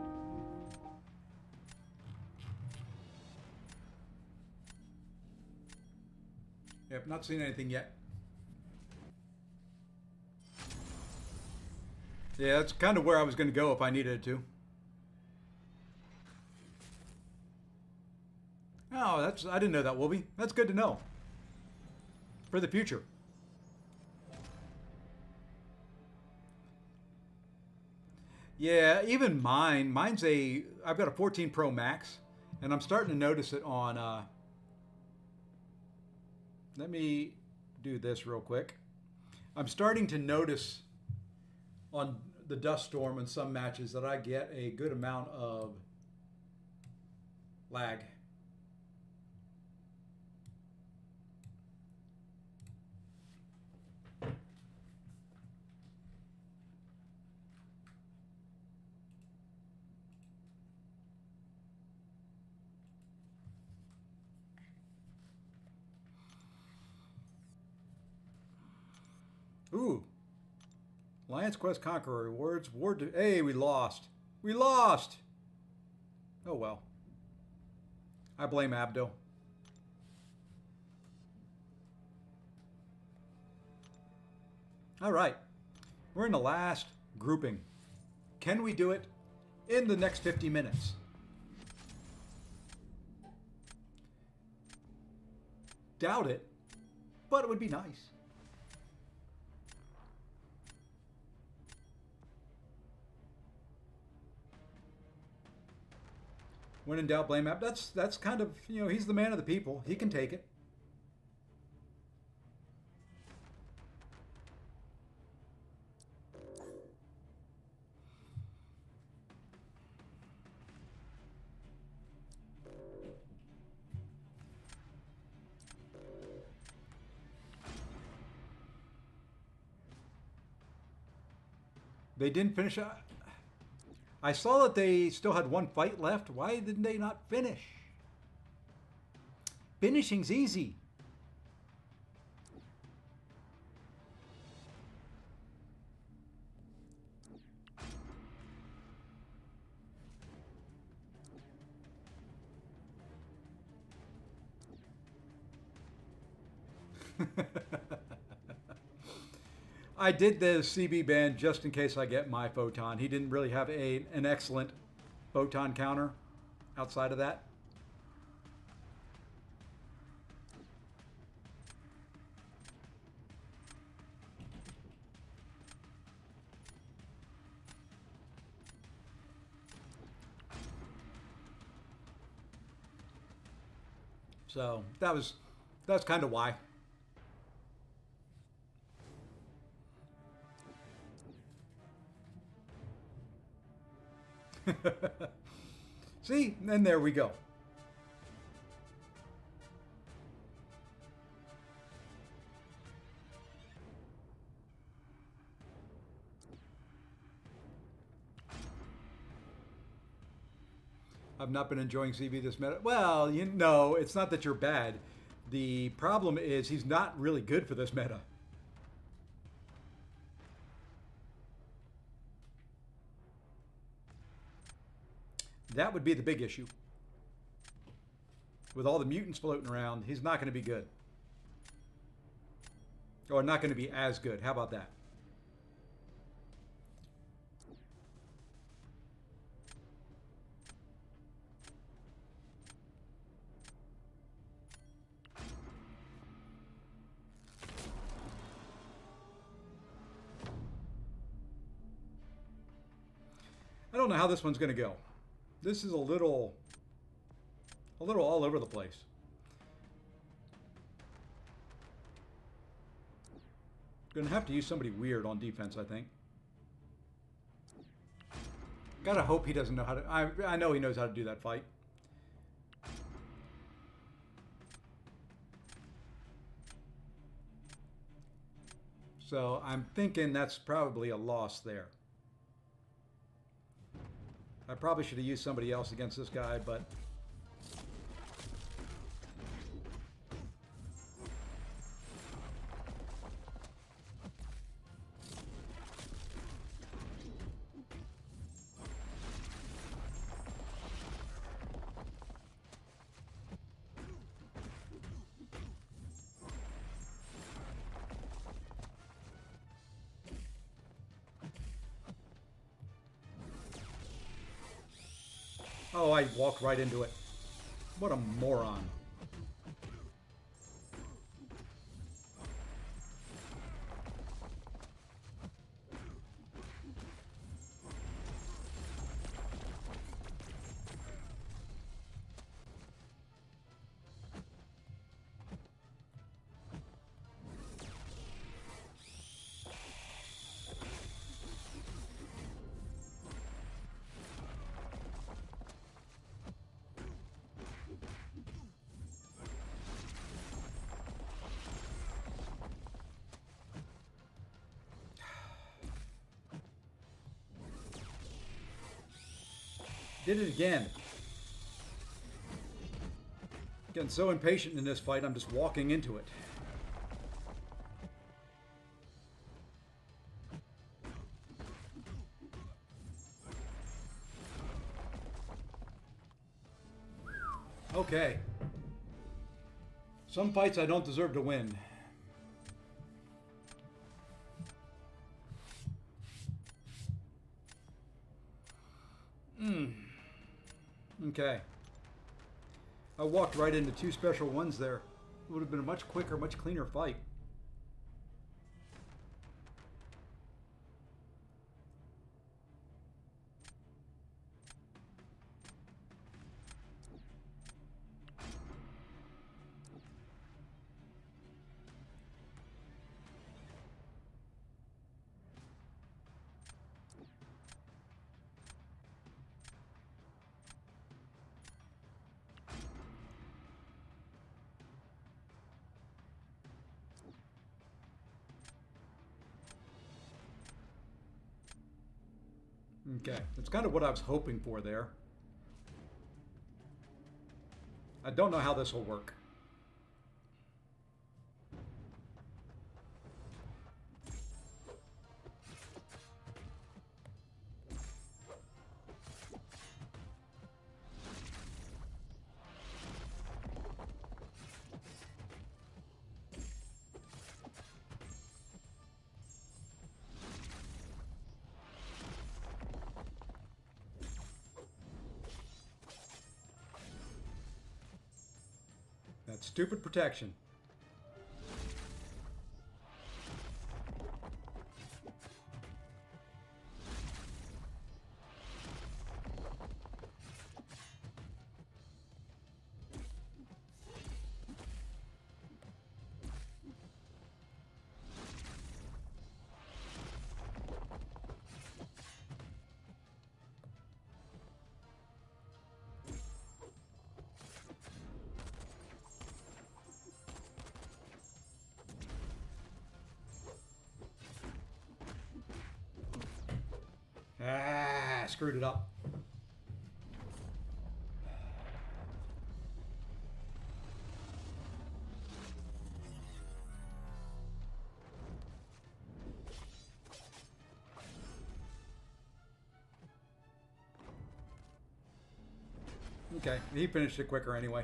Yep, not seen anything yet. Yeah, that's kind of where I was going to go if I needed to. Oh, I didn't know that, Wolby. That's good to know. For the future. Yeah, even mine's I've got a 14 Pro Max, and I'm starting to notice it on, let me do this real quick. I'm starting to notice on the dust storm in some matches that I get a good amount of lag. Ooh. Lion's Quest Conqueror rewards. Hey, we lost. We lost! Oh well. I blame Abdo. All right. We're in the last grouping. Can we do it in the next 50 minutes? Doubt it, but it would be nice. When in doubt, blame Ab. That's kind of, you know, he's the man of the people. He can take it. They didn't finish. I saw that they still had one fight left. Why didn't they not finish? Finishing's easy. I did the CB band just in case I get my photon. He didn't really have an excellent photon counter outside of that. So that's kind of why. See? And there we go. I've not been enjoying CB this meta. Well, you know, it's not that you're bad. The problem is he's not really good for this meta. That would be the big issue. With all the mutants floating around, he's not going to be good. Or not going to be as good. How about that? I don't know how this one's going to go. This is a little all over the place. Gonna have to use somebody weird on defense, I think. Gotta hope he doesn't know how to. I know he knows how to do that fight. So I'm thinking that's probably a loss there. I probably should have used somebody else against this guy, but... Oh, I walked right into it. What a moron. Did it again. Getting so impatient in this fight, I'm just walking into it. Okay. Some fights I don't deserve to win. Okay. I walked right into two special ones there. It would have been a much quicker, much cleaner fight. Okay, that's kind of what I was hoping for there. I don't know how this will work. That stupid protection. screwed it up. Okay, he finished it quicker anyway.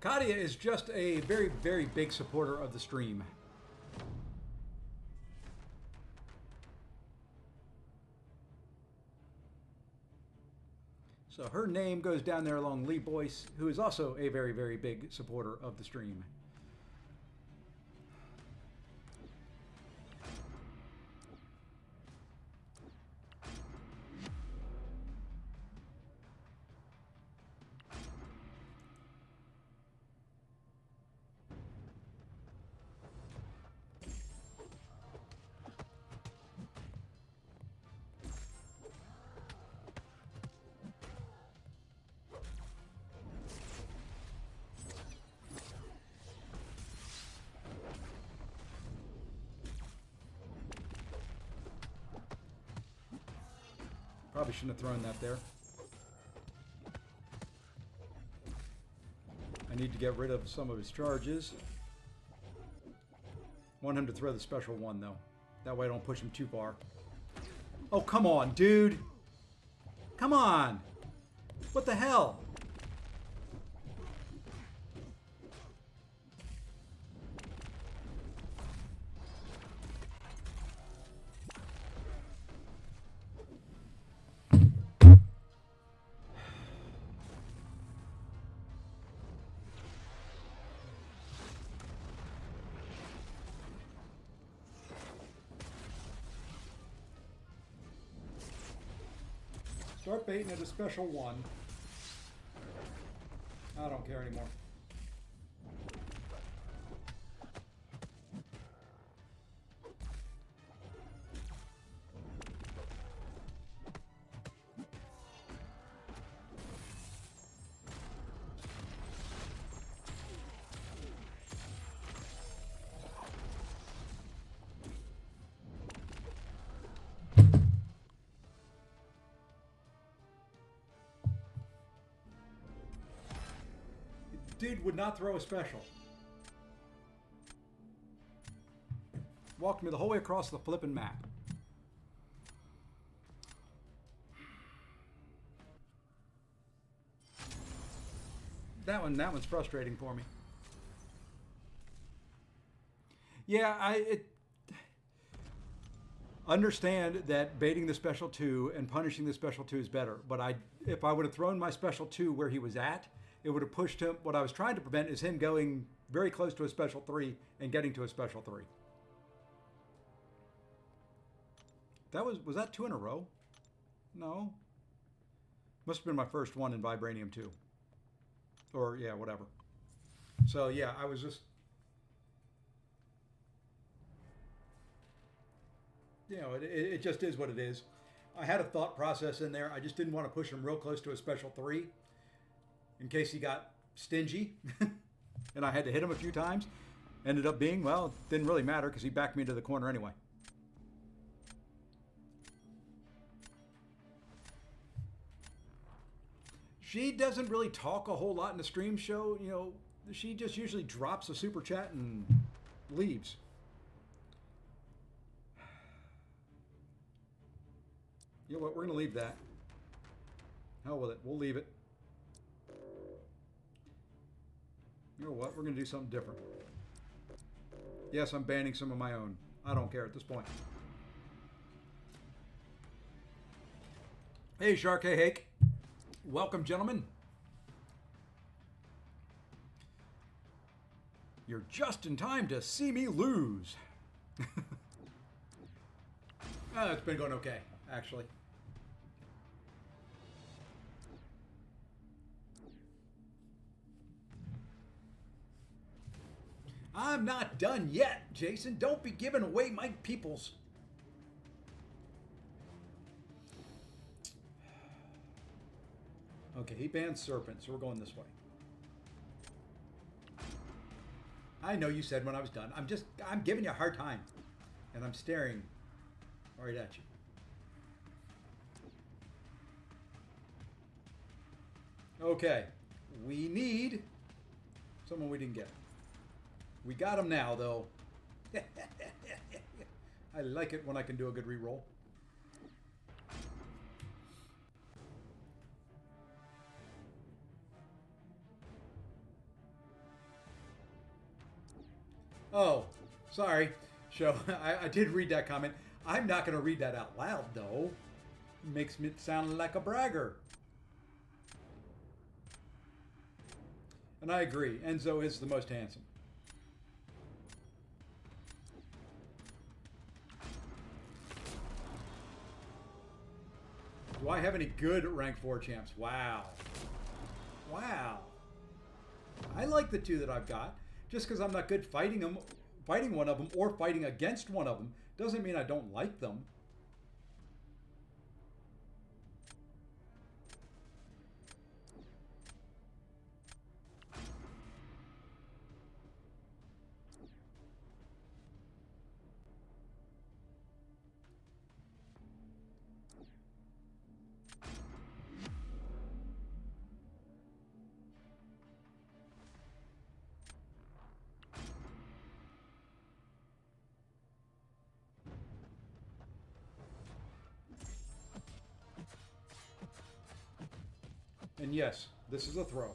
Kadia is just a very, very big supporter of the stream. So her name goes down there along Lee Boyce, who is also a very, very big supporter of the stream. Probably shouldn't have thrown that there. I need to get rid of some of his charges. Want him to throw the special one, though. That way I don't push him too far. Oh, come on, dude. Come on. What the hell? Start baiting at a special one. I don't care anymore. Dude would not throw a special. Walked me the whole way across the flippin' map. That one's frustrating for me. Yeah, I understand that baiting the special 2 and punishing the special 2 is better, but if I would have thrown my special 2 where he was at, it would have pushed him. What I was trying to prevent is him going very close to a special 3 and getting to a special 3. Was that 2 in a row? No. Must have been my first one in Vibranium 2. Or, yeah, whatever. So, yeah, I was just... You know, it just is what it is. I had a thought process in there. I just didn't want to push him real close to a special 3 in case he got stingy. And I had to hit him a few times. Ended up being, well, it didn't really matter because he backed me into the corner anyway. She doesn't really talk a whole lot in the stream show. You know, she just usually drops a super chat and leaves. You know what? We're going to leave that. Hell with it. We'll leave it. You know what? We're going to do something different. Yes, I'm banning some of my own. I don't care at this point. Hey, Shark. Hey, Hake. Welcome, gentlemen. You're just in time to see me lose. It's been going okay, actually. I'm not done yet, Jason. Don't be giving away my peoples. Okay, he banned serpent, so we're going this way. I know you said when I was done. I'm giving you a hard time. And I'm staring right at you. Okay, we need someone we didn't get. We got him now, though. I like it when I can do a good reroll. Oh, sorry. So I did read that comment. I'm not going to read that out loud, though. Makes me sound like a bragger. And I agree. Enzo is the most handsome. Do I have any good rank 4 champs? Wow. Wow. I like the two that I've got. Just because I'm not good fighting one of them, or fighting against one of them, doesn't mean I don't like them. And yes, this is a throw.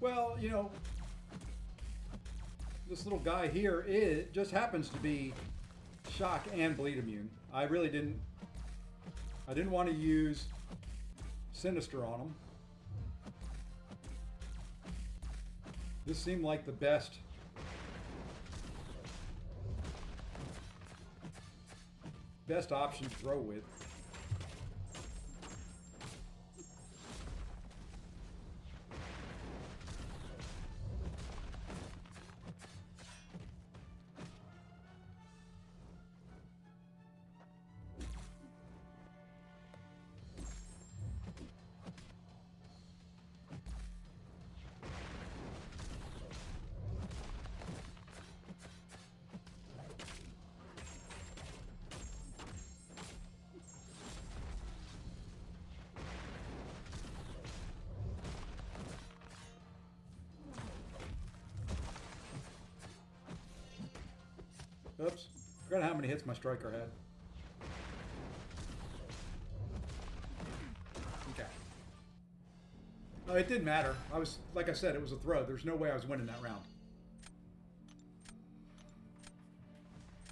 Well, you know, this little guy here just happens to be shock and bleed immune. I really didn't want to use Sinister on him. This seemed like the best option to throw with. Oops. Forgot how many hits my striker had. Okay. No, it didn't matter. Like I said, it was a throw. There's no way I was winning that round.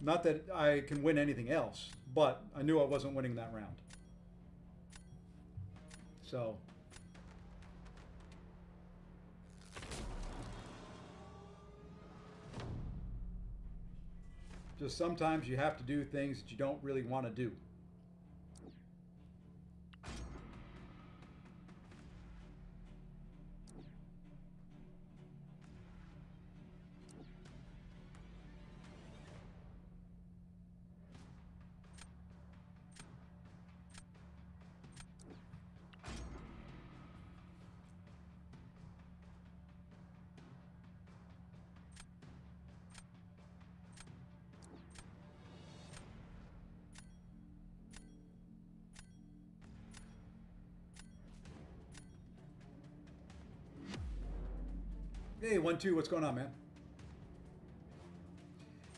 Not that I can win anything else, but I knew I wasn't winning that round. So... just sometimes you have to do things that you don't really want to do. Hey, 1-2, what's going on, man?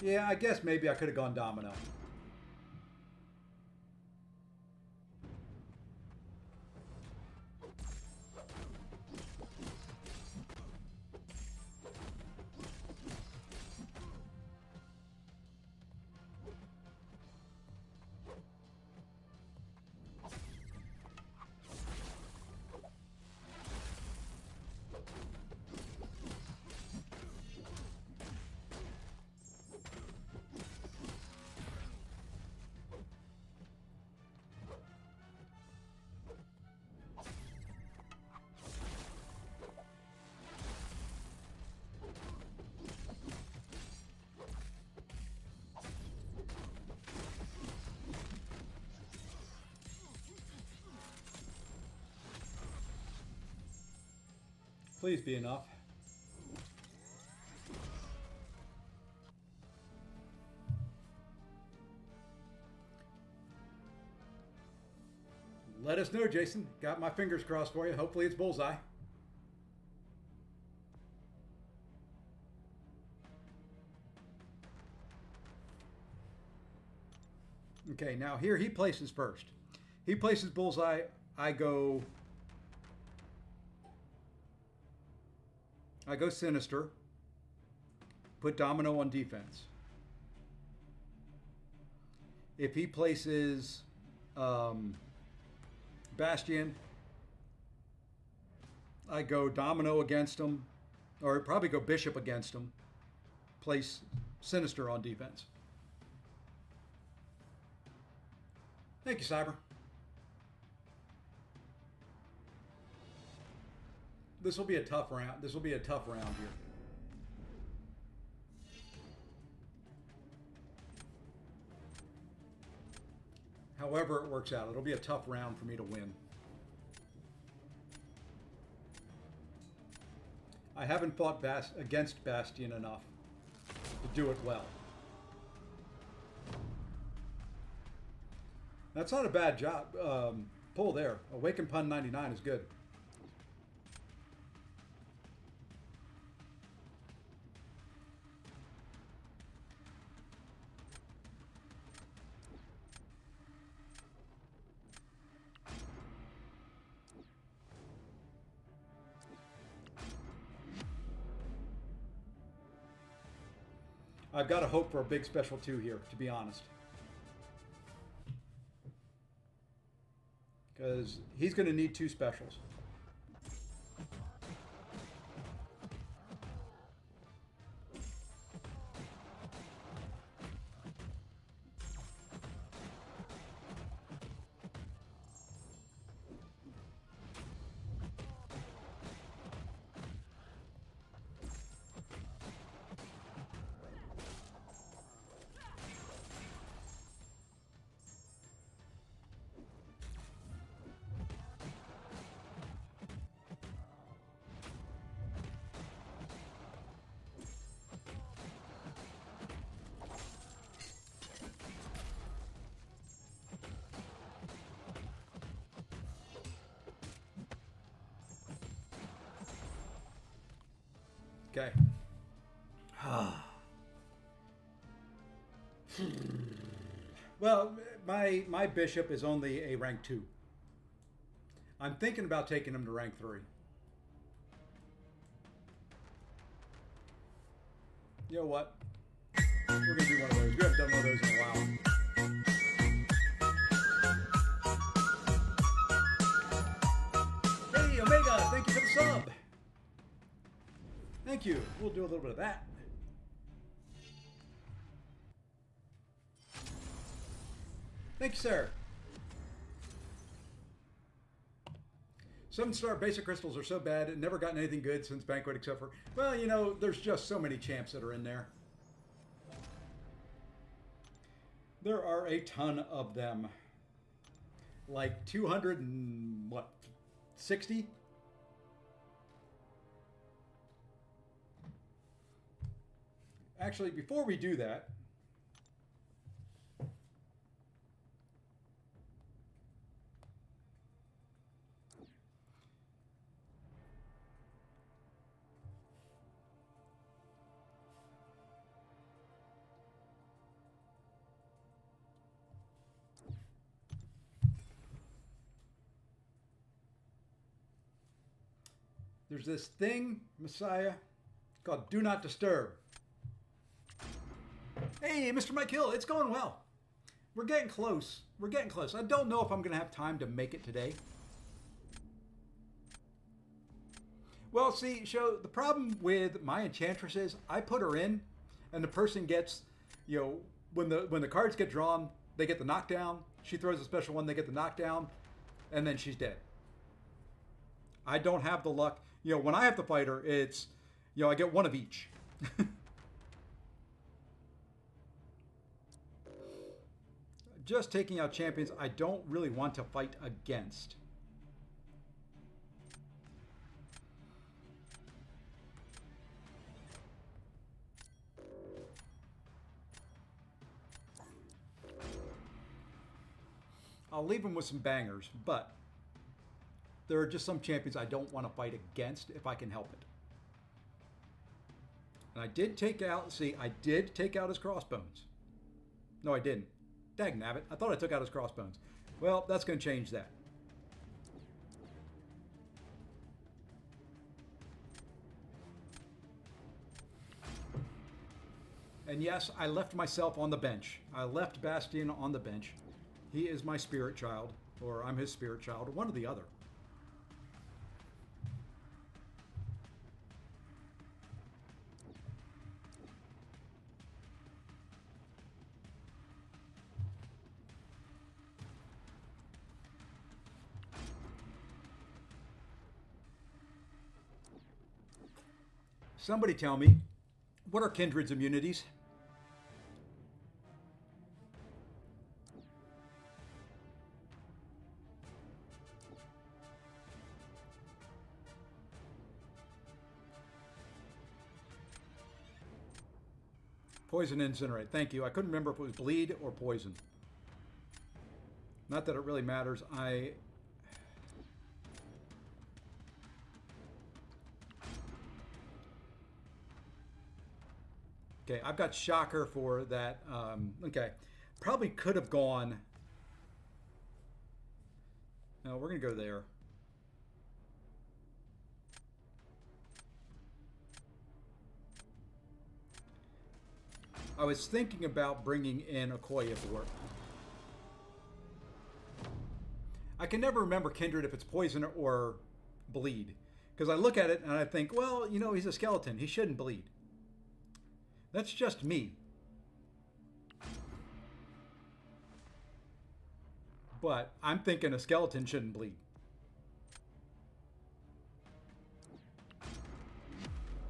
Yeah, I guess maybe I could have gone domino. Please be enough. Let us know, Jason. Got my fingers crossed for you. Hopefully it's bullseye. Okay, now here he places first. He places bullseye. I go sinister. Put domino on defense. If he places Bastion, I go domino against him, or probably go bishop against him. Place sinister on defense. Thank you, Cyber. This will be a tough round. This will be a tough round here. However it works out, it'll be a tough round for me to win. I haven't fought against Bastion enough to do it well. That's not a bad job. Pull there. Awaken Pun 99 is good. I've got to hope for a big special 2 here, to be honest. Because he's going to need 2 specials. Okay. Well, my bishop is only a rank 2. I'm thinking about taking him to rank 3. You know what? We're going to do one of those. We haven't done one of those in a while. Hey, Omega, thank you for the sub. Thank you. We'll do a little bit of that. Thank you, sir. 7-star basic crystals are so bad, and never gotten anything good since Banquet except for, well, you know, there's just so many champs that are in there. There are a ton of them. Like 260? Actually, before we do that, there's this thing, Messiah, called Do Not Disturb. Hey, Mr. Mike Hill, it's going well. We're getting close. We're getting close. I don't know if I'm going to have time to make it today. Well, see, Show, the problem with my Enchantress is I put her in, and the person gets, you know, when the cards get drawn, they get the knockdown. She throws a special one, they get the knockdown, and then she's dead. I don't have the luck. You know, when I have to fight her, it's, you know, I get one of each. Just taking out champions I don't really want to fight against. I'll leave them with some bangers, but there are just some champions I don't want to fight against if I can help it. And I did take out, see, I did take out his crossbones. No, I didn't. Dag nabbit, I thought I took out his crossbones. Well, that's going to change that. And yes, I left myself on the bench. I left Bastion on the bench. He is my spirit child, or I'm his spirit child, one or the other. Somebody tell me, what are Kindred's immunities? Poison and incinerate. Thank you. I couldn't remember if it was bleed or poison. Not that it really matters. Okay, I've got Shocker for that. Okay, probably could have gone. No, we're going to go there. I was thinking about bringing in Okoye for work. I can never remember Kindred if it's poison or bleed. Because I look at it and I think, well, you know, he's a skeleton. He shouldn't bleed. That's just me. But I'm thinking a skeleton shouldn't bleed.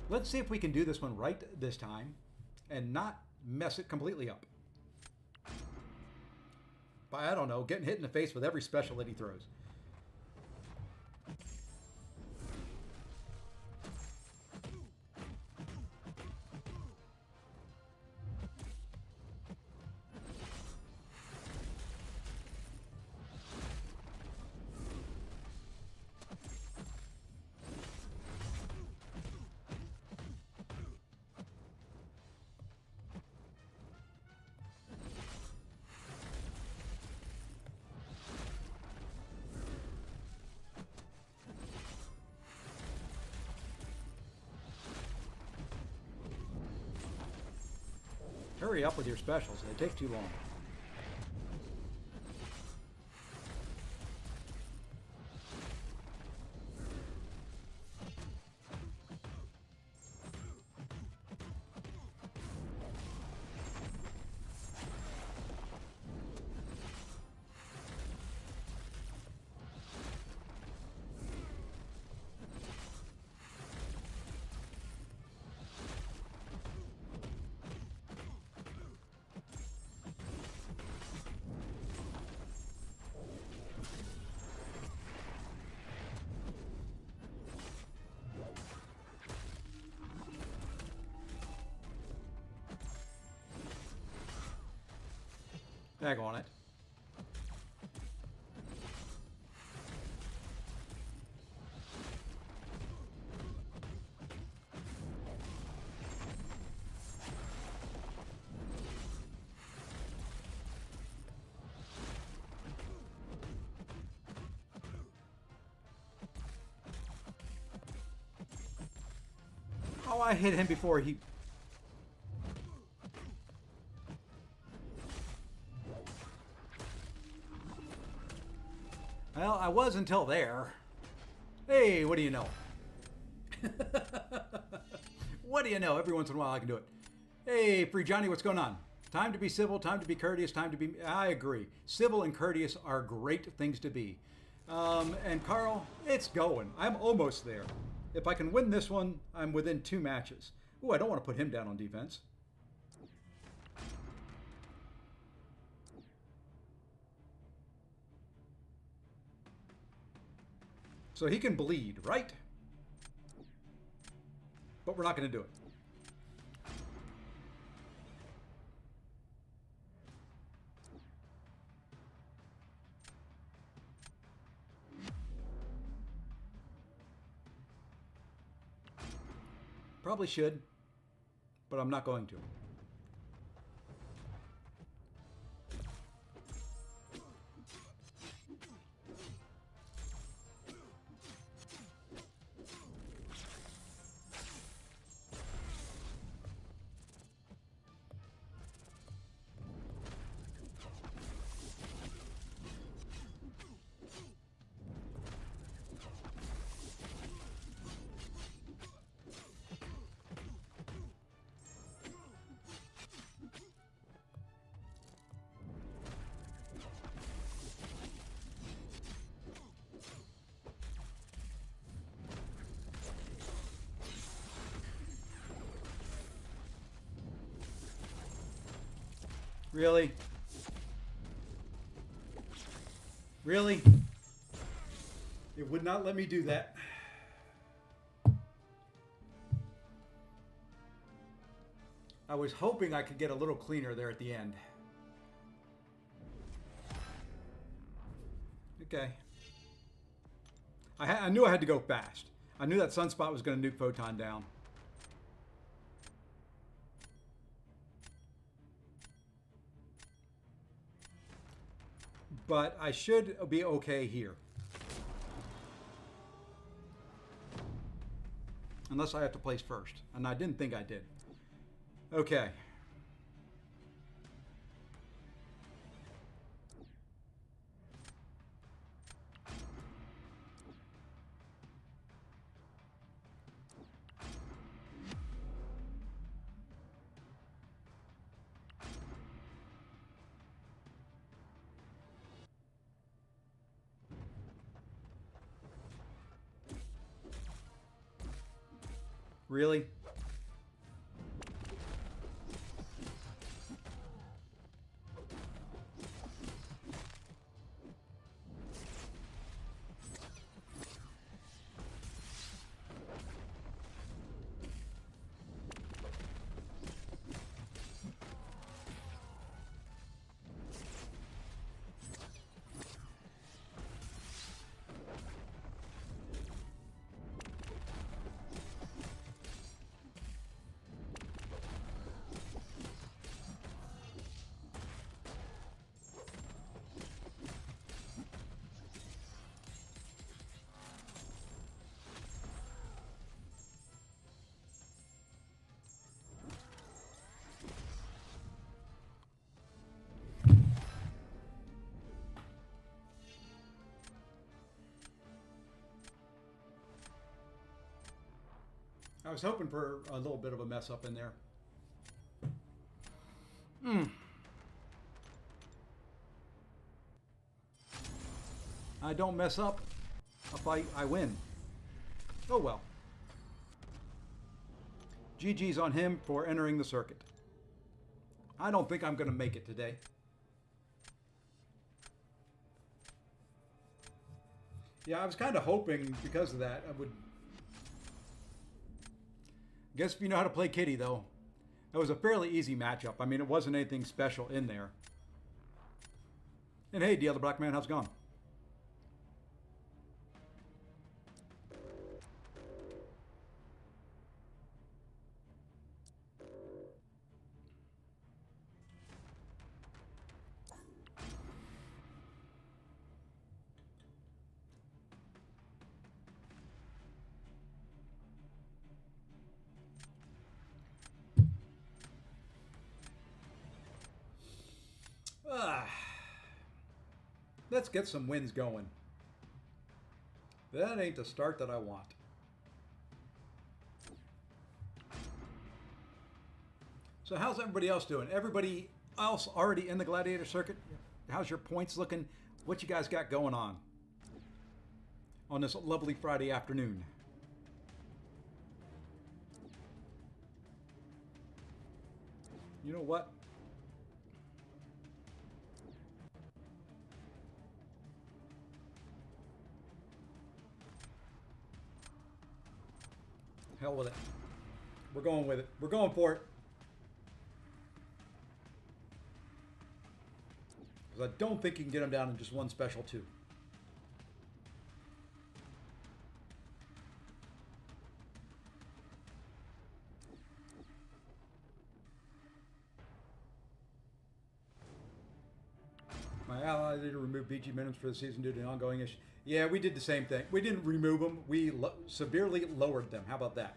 Let's see if we can do this one right this time and not mess it completely up. By, I don't know, getting hit in the face with every special that he throws. Hurry up with your specials. They take too long. Tag on it. Oh, I hit him before he... Well, I was until there. Hey, what do you know? What do you know? Every once in a while I can do it. Hey, Free Johnny, what's going on? Time to be civil, time to be courteous, time to be... I agree. Civil and courteous are great things to be. And Carl, it's going. I'm almost there. If I can win this one, I'm within 2 matches. Ooh, I don't want to put him down on defense. So he can bleed, right? But we're not going to do it. Probably should, but I'm not going to. Really? Really? It would not let me do that. I was hoping I could get a little cleaner there at the end. Okay. I knew I had to go fast. I knew that Sunspot was going to nuke Photon down. But I should be okay here. Unless I have to place first. And I didn't think I did. Okay. Really? I was hoping for a little bit of a mess up in there. I don't mess up. A fight, I win. Oh well. GG's on him for entering the circuit. I don't think I'm going to make it today. Yeah, I was kind of hoping because of that I would... Guess if you know how to play Kitty, though. That was a fairly easy matchup. I mean, it wasn't anything special in there. And hey, the other black man, how's it going? Let's get some wins going. That ain't the start that I want. So how's everybody else doing? Everybody else already in the Gladiator circuit? How's your points looking? What you guys got going on this lovely Friday afternoon? You know what? Hell with it. We're going with it. We're going for it. Because I don't think you can get them down in just one special two. to remove BG minimums for the season due to an ongoing issue. Yeah, we did the same thing. We didn't remove them. We severely lowered them. How about that?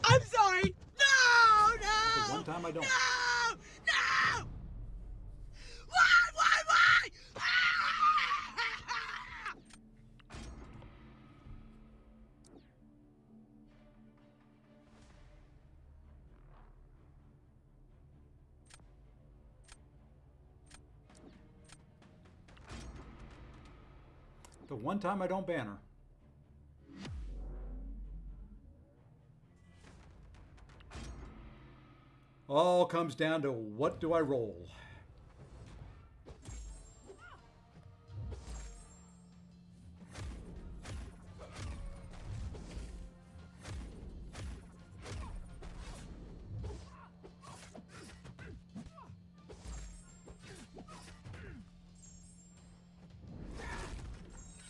I'm sorry! No! No! The one time I don't. No! No! Why? Ah! The one time I don't ban her. All comes down to what do I roll?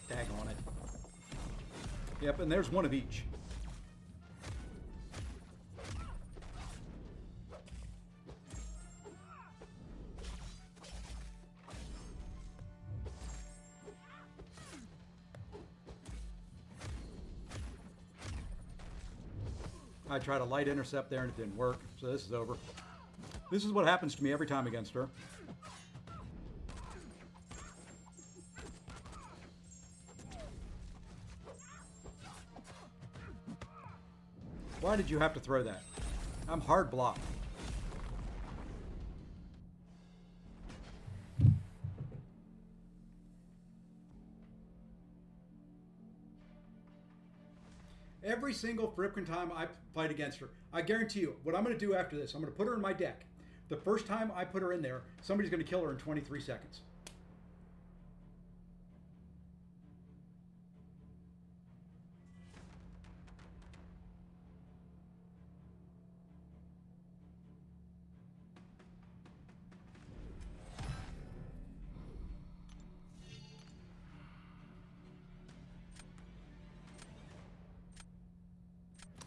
Tag on it. Yep, and there's one of each. I tried a light intercept there and it didn't work, so this is over. This is what happens to me every time against her. Why did you have to throw that? I'm hard blocked. Every single frickin' time I fight against her, I guarantee you, what I'm going to do after this, I'm going to put her in my deck. The first time I put her in there, somebody's going to kill her in 23 seconds.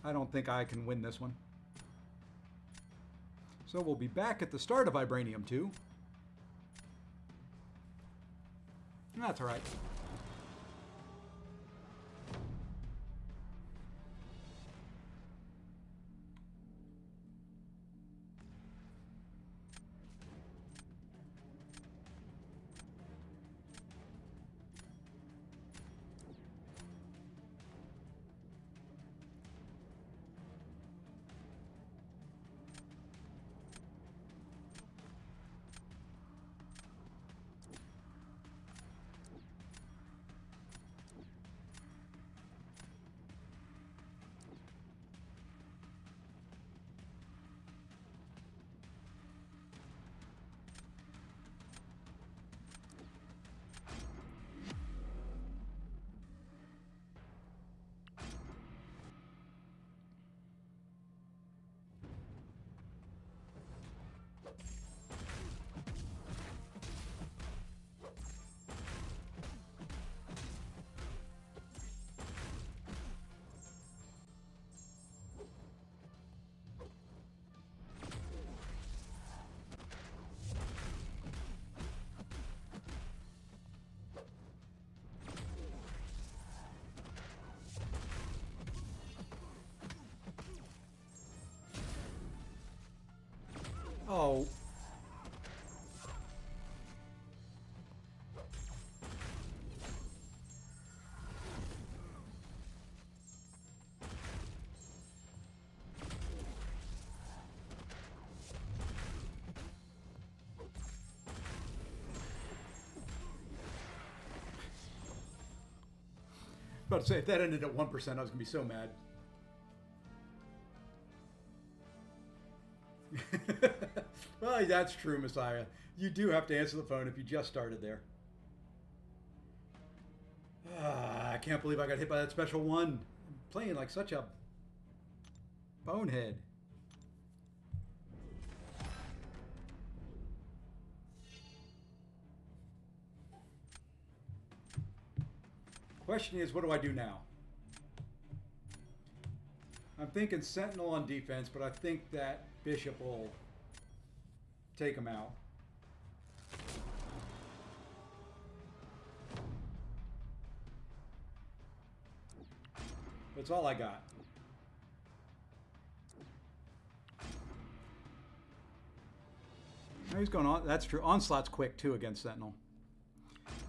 I don't think I can win this one. So we'll be back at the start of Vibranium 2. That's all right. Oh. about to say, if that ended at 1%, I was going to be so mad. Well, that's true, Messiah. You do have to answer the phone if you just started there. I can't believe I got hit by that special one. I'm playing like such a bonehead. Question is, what do I do now? I'm thinking Sentinel on defense, but I think that Bishop will take him out. That's all I got. Now he's going on. That's true. Onslaught's quick too against Sentinel.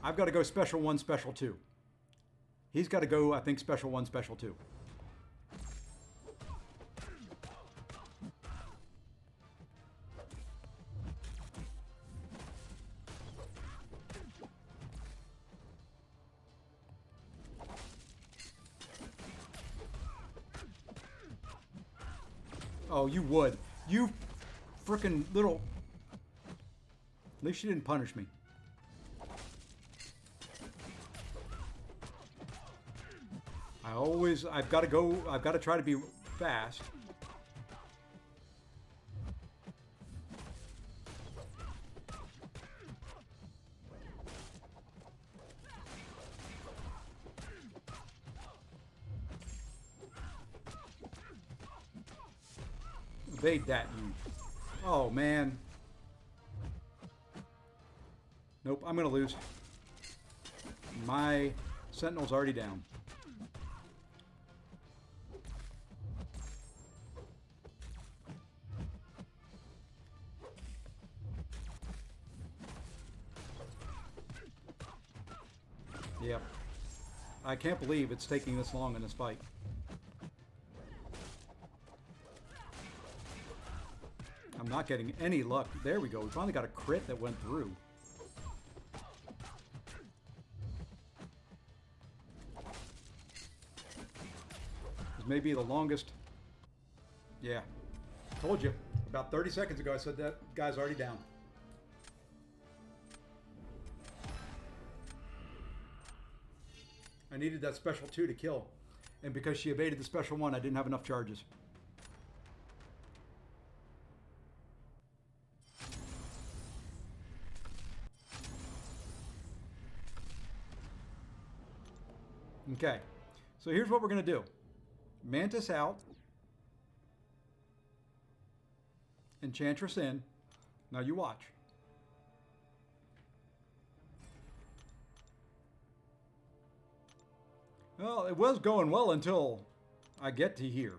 I've got to go special 1, special 2. He's got to go, I think, special 1, special 2. Oh, you would. You frickin' little... At least you didn't punish me. I've got to try to be fast. Evade that, you. Oh, man. Nope, I'm going to lose. My Sentinel's already down. Yep. I can't believe it's taking this long in this fight. I'm not getting any luck. There we go. We finally got a crit that went through. This may be the longest. Yeah. Told you. About 30 seconds ago I said that guy's already down. I needed that special 2 to kill. And because she evaded the special 1, I didn't have enough charges. Okay, so here's what we're going to do. Mantis out. Enchantress in. Now you watch. Well, it was going well until I get to here.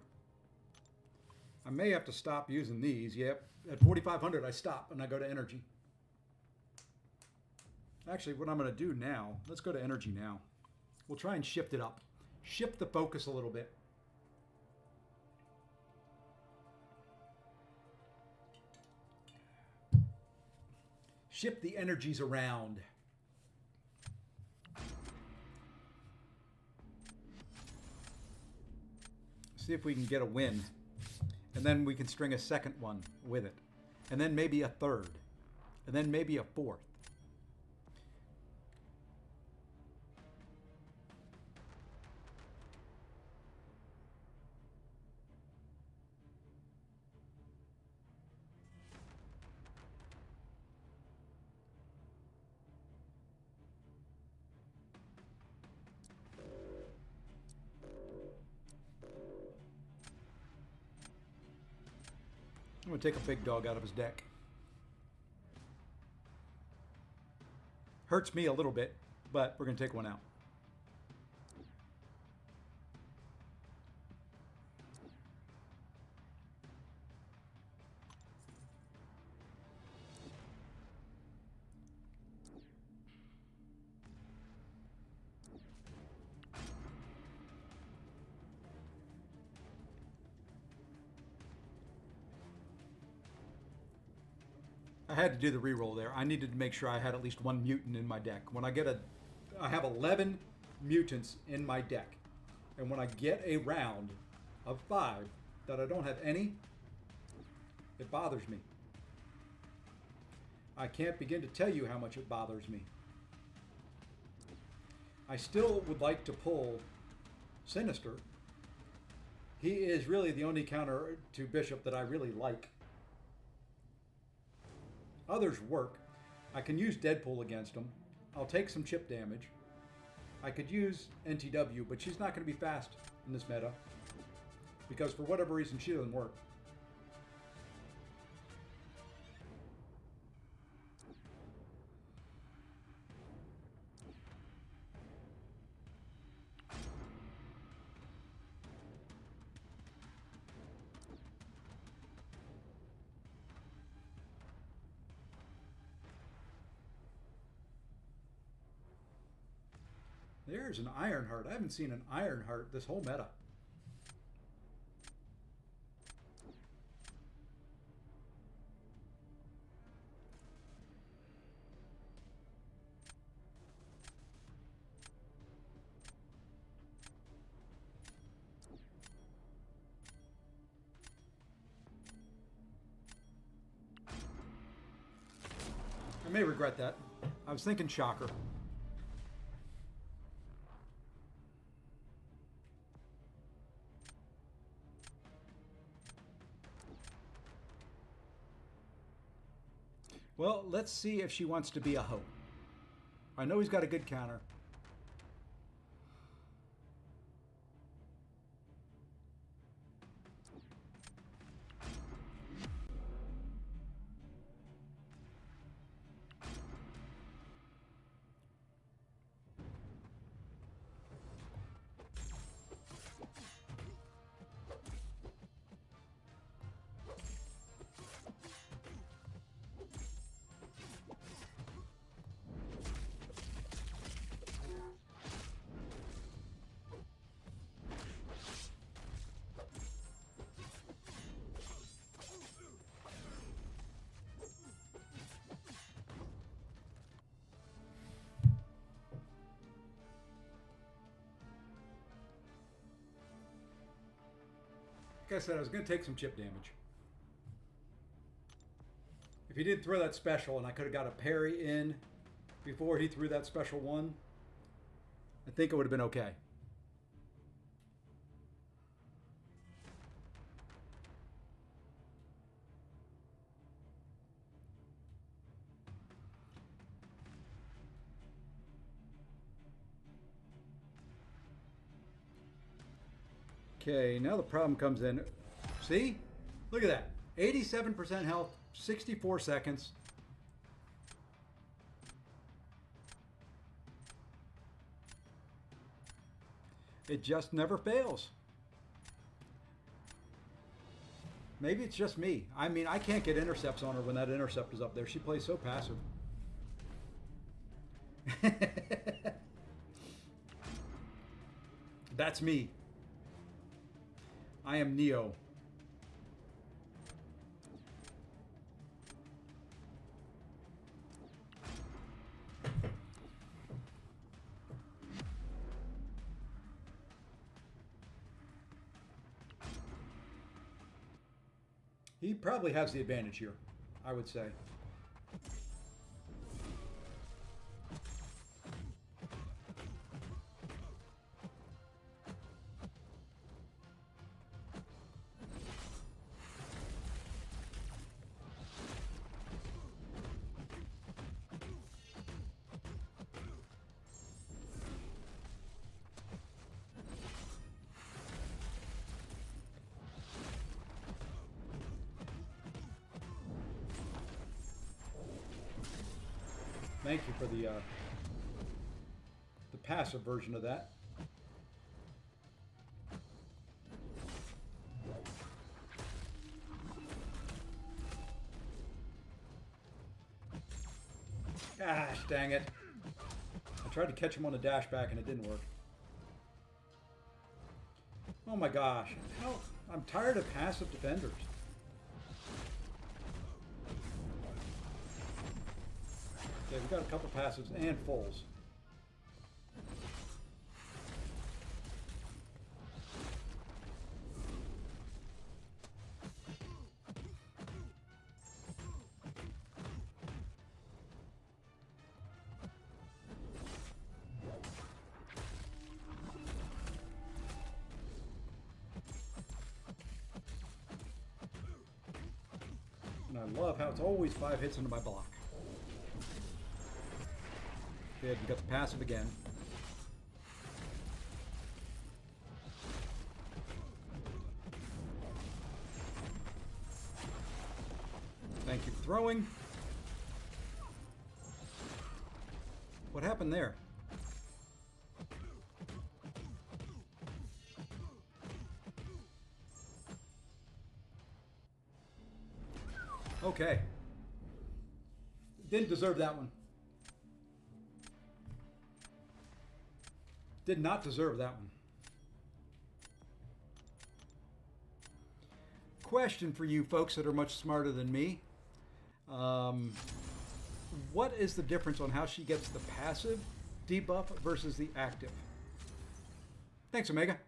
I may have to stop using these. Yep, at 4,500 I stop and I go to energy. Actually, what I'm going to do now, let's go to energy now. We'll try and shift it up. Shift the focus a little bit. Shift the energies around. See if we can get a win. And then we can string a second one with it. And then maybe a third. And then maybe a fourth. I'm going to take a big dog out of his deck. Hurts me a little bit, but we're going to take one out. I had to do the reroll there. I needed to make sure I had at least one mutant in my deck. When I get I have 11 mutants in my deck. And when I get a round of 5 that I don't have any, it bothers me. I can't begin to tell you how much it bothers me. I still would like to pull Sinister. He is really the only counter to Bishop that I really like. Others work. I can use Deadpool against him. I'll take some chip damage. I could use NTW, but she's not going to be fast in this meta because for whatever reason she doesn't work. There's an Ironheart. I haven't seen an Ironheart this whole meta. I may regret that. I was thinking Shocker. Well, let's see if she wants to be a hoe. I know he's got a good counter. Like I said, I was going to take some chip damage. If he didn't throw that special and I could have got a parry in before he threw that special one, I think it would have been okay. Okay, now the problem comes in. See? Look at that. 87% health, 64 seconds. It just never fails. Maybe it's just me. I mean, I can't get intercepts on her when that intercept is up there. She plays so passive. That's me. I am Neo. He probably has the advantage here, I would say. Thank you for the passive version of that. Gosh, dang it. I tried to catch him on the dash back and it didn't work. Oh my gosh. I'm tired of passive defenders. Okay, we've got a couple passives and fulls. I love how it's always 5 hits into my block. Good, we got the passive again. Thank you for throwing. What happened there? Okay. Didn't deserve that one. Did not deserve that one. Question for you folks that are much smarter than me. What is the difference on how she gets the passive debuff versus the active? Thanks, Omega.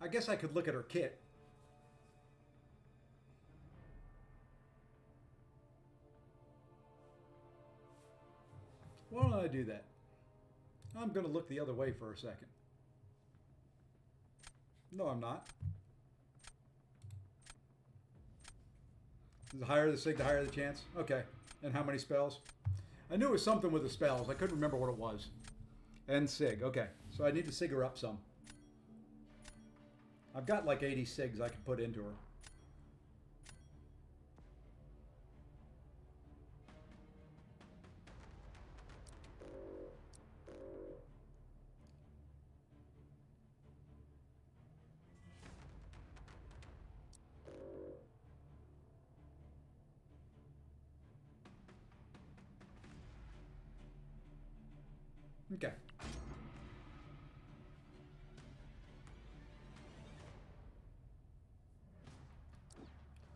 I guess I could look at her kit. Why don't I do that? I'm going to look the other way for a second. No, I'm not. The higher the sig, the higher the chance. Okay. And how many spells? I knew it was something with the spells. I couldn't remember what it was. And sig. Okay. So I need to sig her up some. I've got like 80 sigs I can put into her. Okay.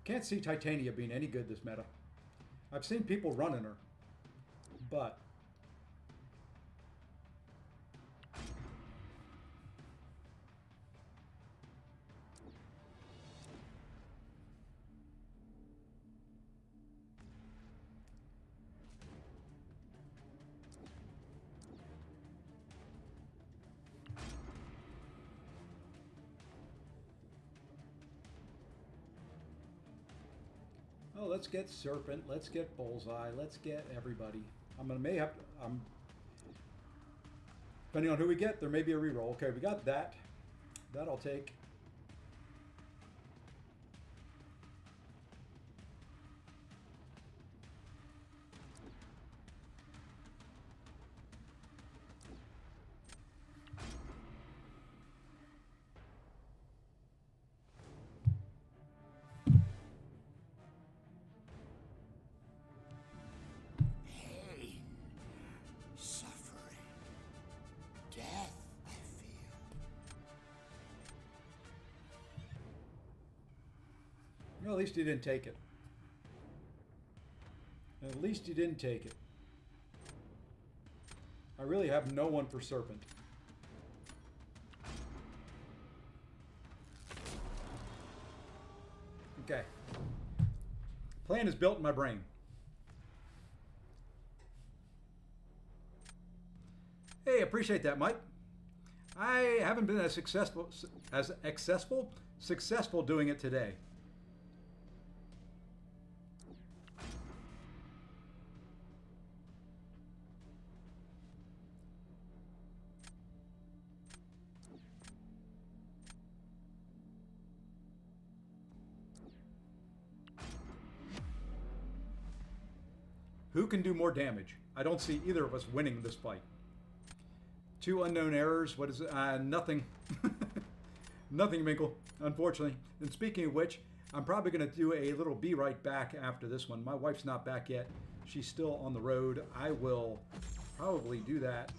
Can't see Titania being any good this meta. I've seen people running her, but oh, let's get Serpent, let's get Bullseye, let's get everybody. Depending on who we get, there may be a reroll. Okay, we got that. That I'll take. Well, at least he didn't take it. At least he didn't take it. I really have no one for Serpent. Okay. Plan is built in my brain. Hey, appreciate that, Mike. I haven't been as successful doing it today. Who can do more damage? I don't see either of us winning this fight. 2 unknown errors. What is it? Nothing. Nothing, Minkle, unfortunately. And speaking of which, I'm probably going to do a little be right back after this one. My wife's not back yet. She's still on the road. I will probably do that.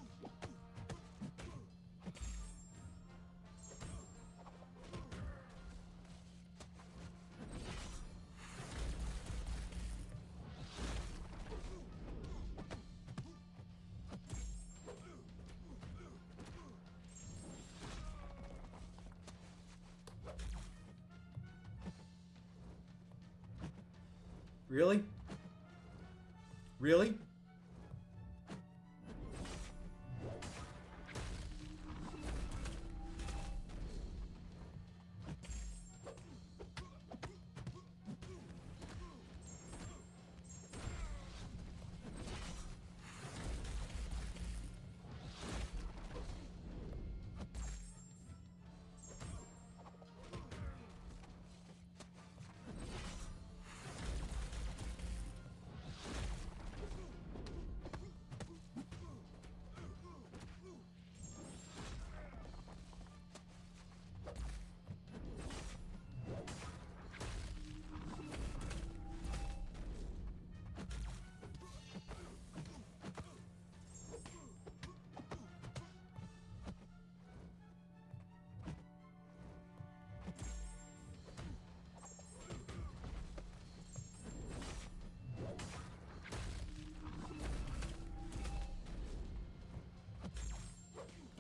Really? Really?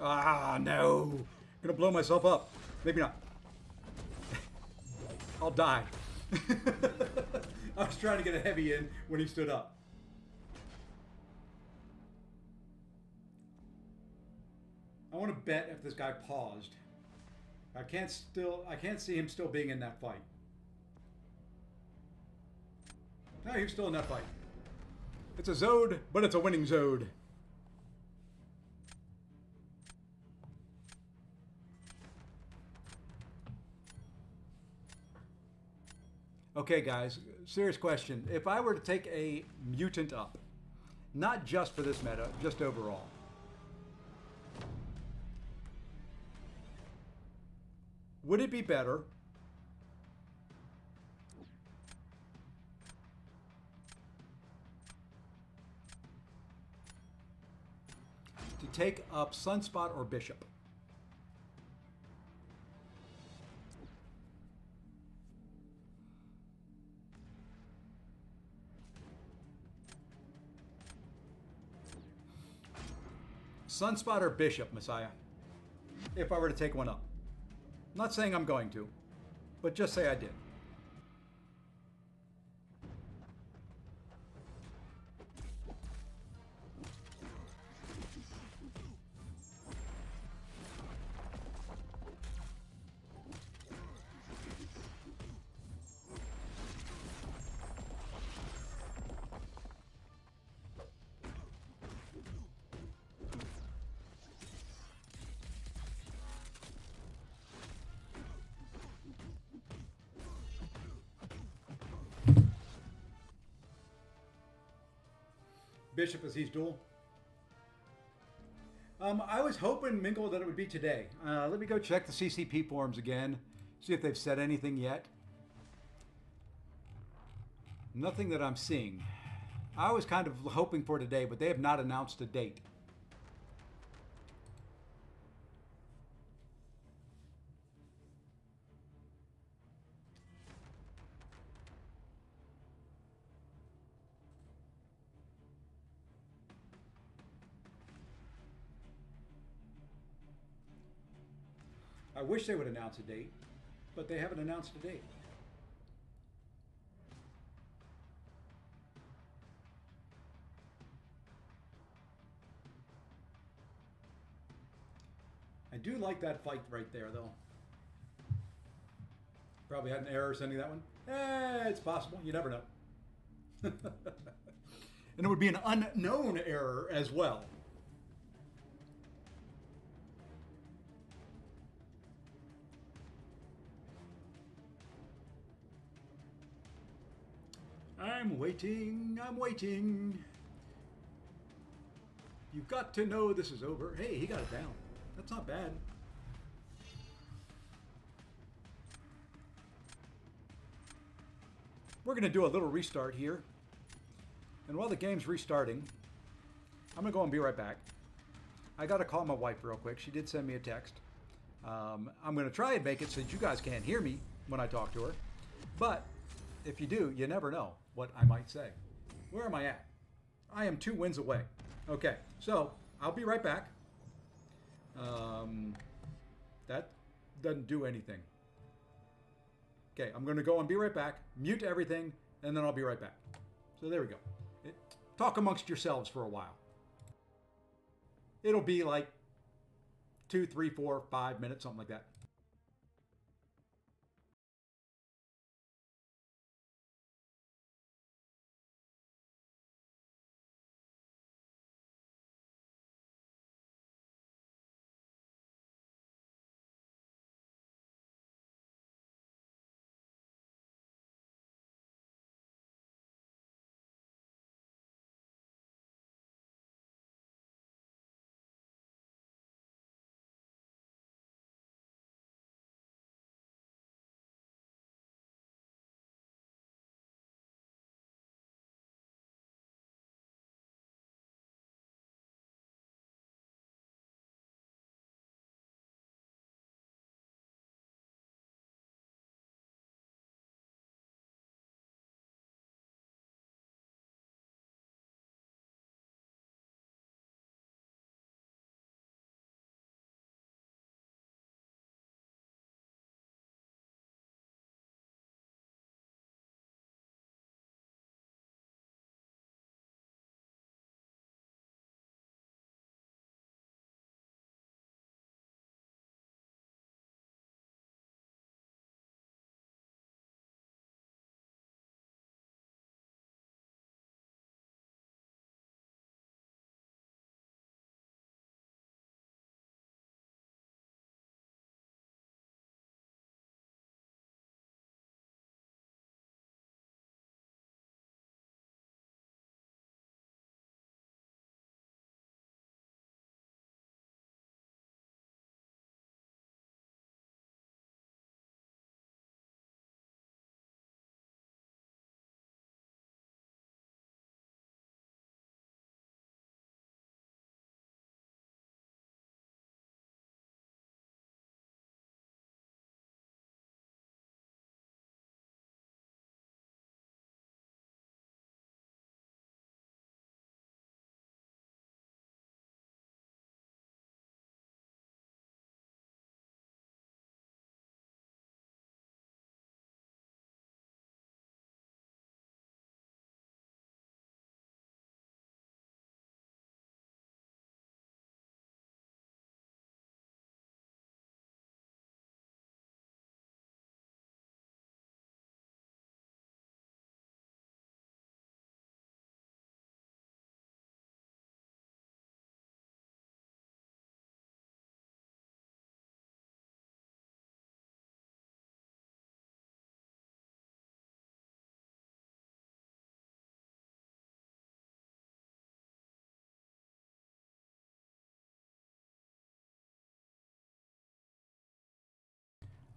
Ah, no. Gonna blow myself up. Maybe not. I'll die. I was trying to get a heavy in when he stood up. I want to bet if this guy paused. I can't see him still being in that fight. No, he was still in that fight. It's a Zode, but it's a winning Zode. Okay, guys, serious question. If I were to take a mutant up, not just for this meta, just overall, would it be better to take up Sunspot or Bishop? Sunspot or Bishop, Messiah, if I were to take one up. I'm not saying I'm going to, but just say I did. Bishop as he's dual. I was hoping, Minkle, that it would be today. Let me go check the CCP forums again, see if they've said anything yet. Nothing that I'm seeing. I was kind of hoping for today, but they have not announced a date. I wish they would announce a date, but they haven't announced a date. I do like that fight right there, though. Probably had an error sending that one. It's possible. You never know. And it would be an unknown error as well. I'm waiting, I'm waiting. You've got to know this is over. Hey, he got it down. That's not bad. We're going to do a little restart here. And while the game's restarting, I'm going to go and be right back. I got to call my wife real quick. She did send me a text. I'm going to try and make it so that you guys can't hear me when I talk to her. But if you do, you never know what I might say. Where am I at? I am 2 wins away. Okay, so I'll be right back. That doesn't do anything. Okay, I'm going to go and be right back, mute everything, and then I'll be right back. So there we go. Talk amongst yourselves for a while. It'll be like 2, 3, 4, 5 minutes, something like that.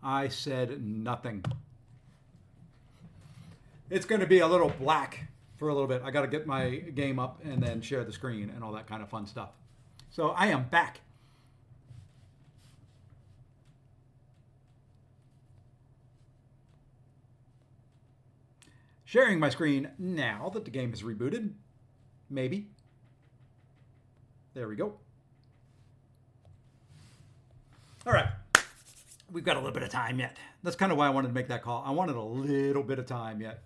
I said nothing. It's going to be a little black for a little bit. I got to get my game up and then share the screen and all that kind of fun stuff. So I am back. Sharing my screen now that the game is rebooted. Maybe. There we go. All right. We've got a little bit of time yet. That's kind of why I wanted to make that call. I wanted a little bit of time yet.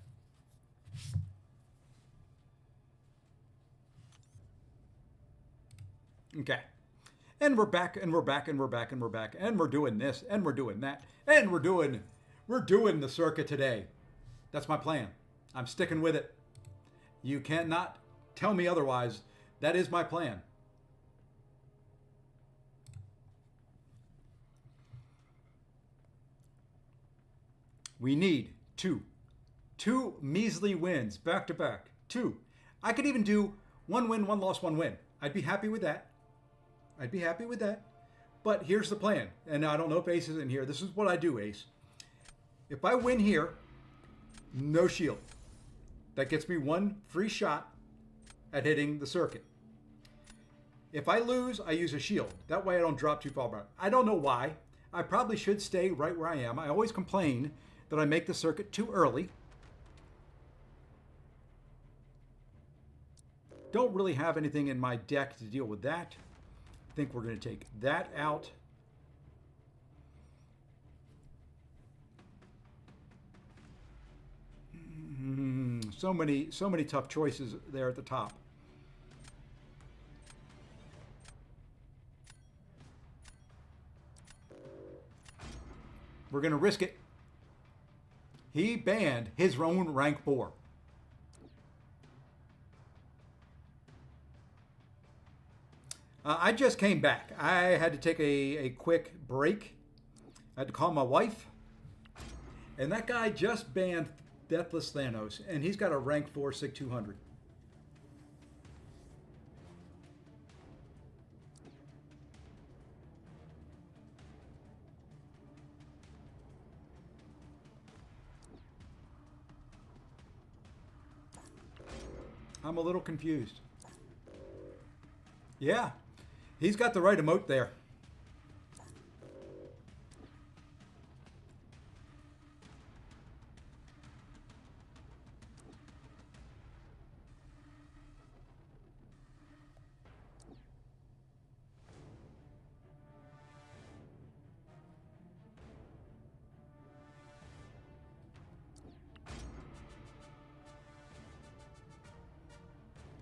Okay. And we're back, and we're back, and we're back, and we're back, and we're doing this, and we're doing that, and we're doing the circuit today. That's my plan. I'm sticking with it. You cannot tell me otherwise. That is my plan. We need two measly wins back to back. 2. I could even do 1 win, 1 loss, 1 win. I'd be happy with that. But here's the plan. And I don't know if Ace is in here. This is what I do, Ace. If I win here, no shield. That gets me 1 free shot at hitting the circuit. If I lose, I use a shield. That way I don't drop too far back. I don't know why. I probably should stay right where I am. I always complain that I make the circuit too early. Don't really have anything in my deck to deal with that. I think we're going to take that out. So many tough choices there at the top. We're going to risk it. He banned his own rank 4. I just came back. I had to take a quick break. I had to call my wife. And that guy just banned Deathless Thanos, and he's got a rank 4 Sig 200. I'm a little confused. Yeah, he's got the right emote there.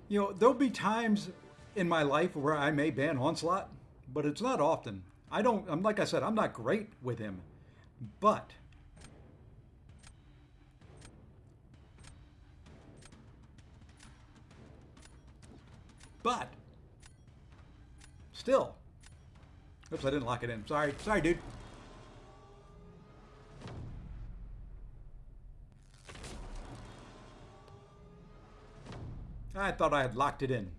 You know, there'll be times in my life where I may ban Onslaught, but it's not often. I'm like I said, I'm not great with him, but still. Oops, I didn't lock it in. Sorry, dude. I thought I had locked it in.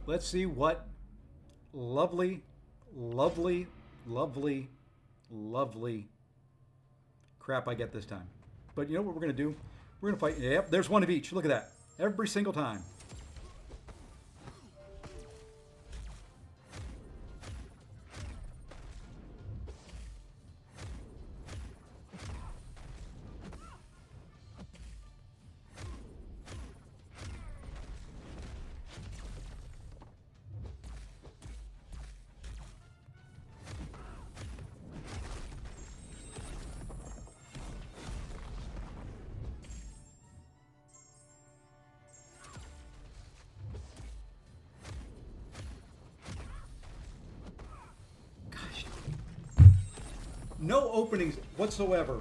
Let's see what lovely crap I get this time. But you know what we're going to do? We're going to fight. Yep, there's one of each. Look at that. Every single time. No openings whatsoever.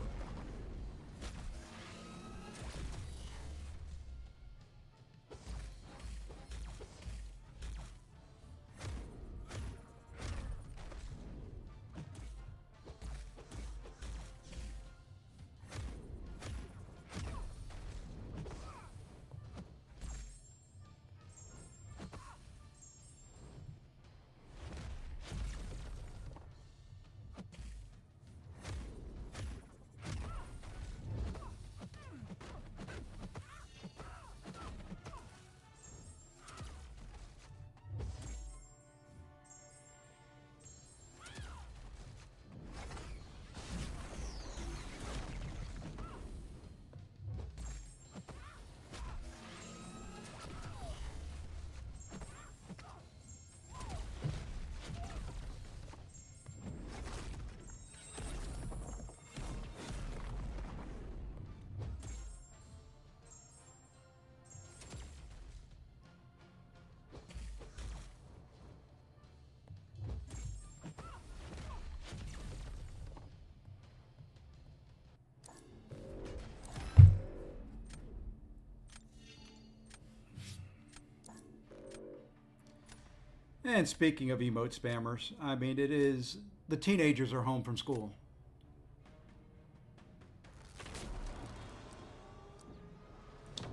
And speaking of emote spammers, I mean, it is the teenagers are home from school.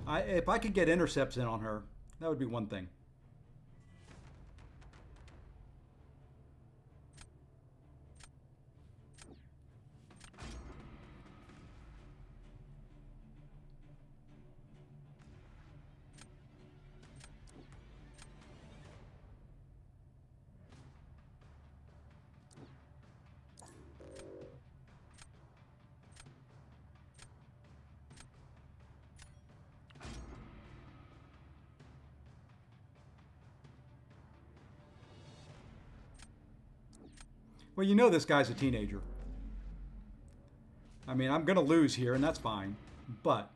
If I could get intercepts in on her, that would be one thing. Well, you know this guy's a teenager. I mean, I'm going to lose here, and that's fine. But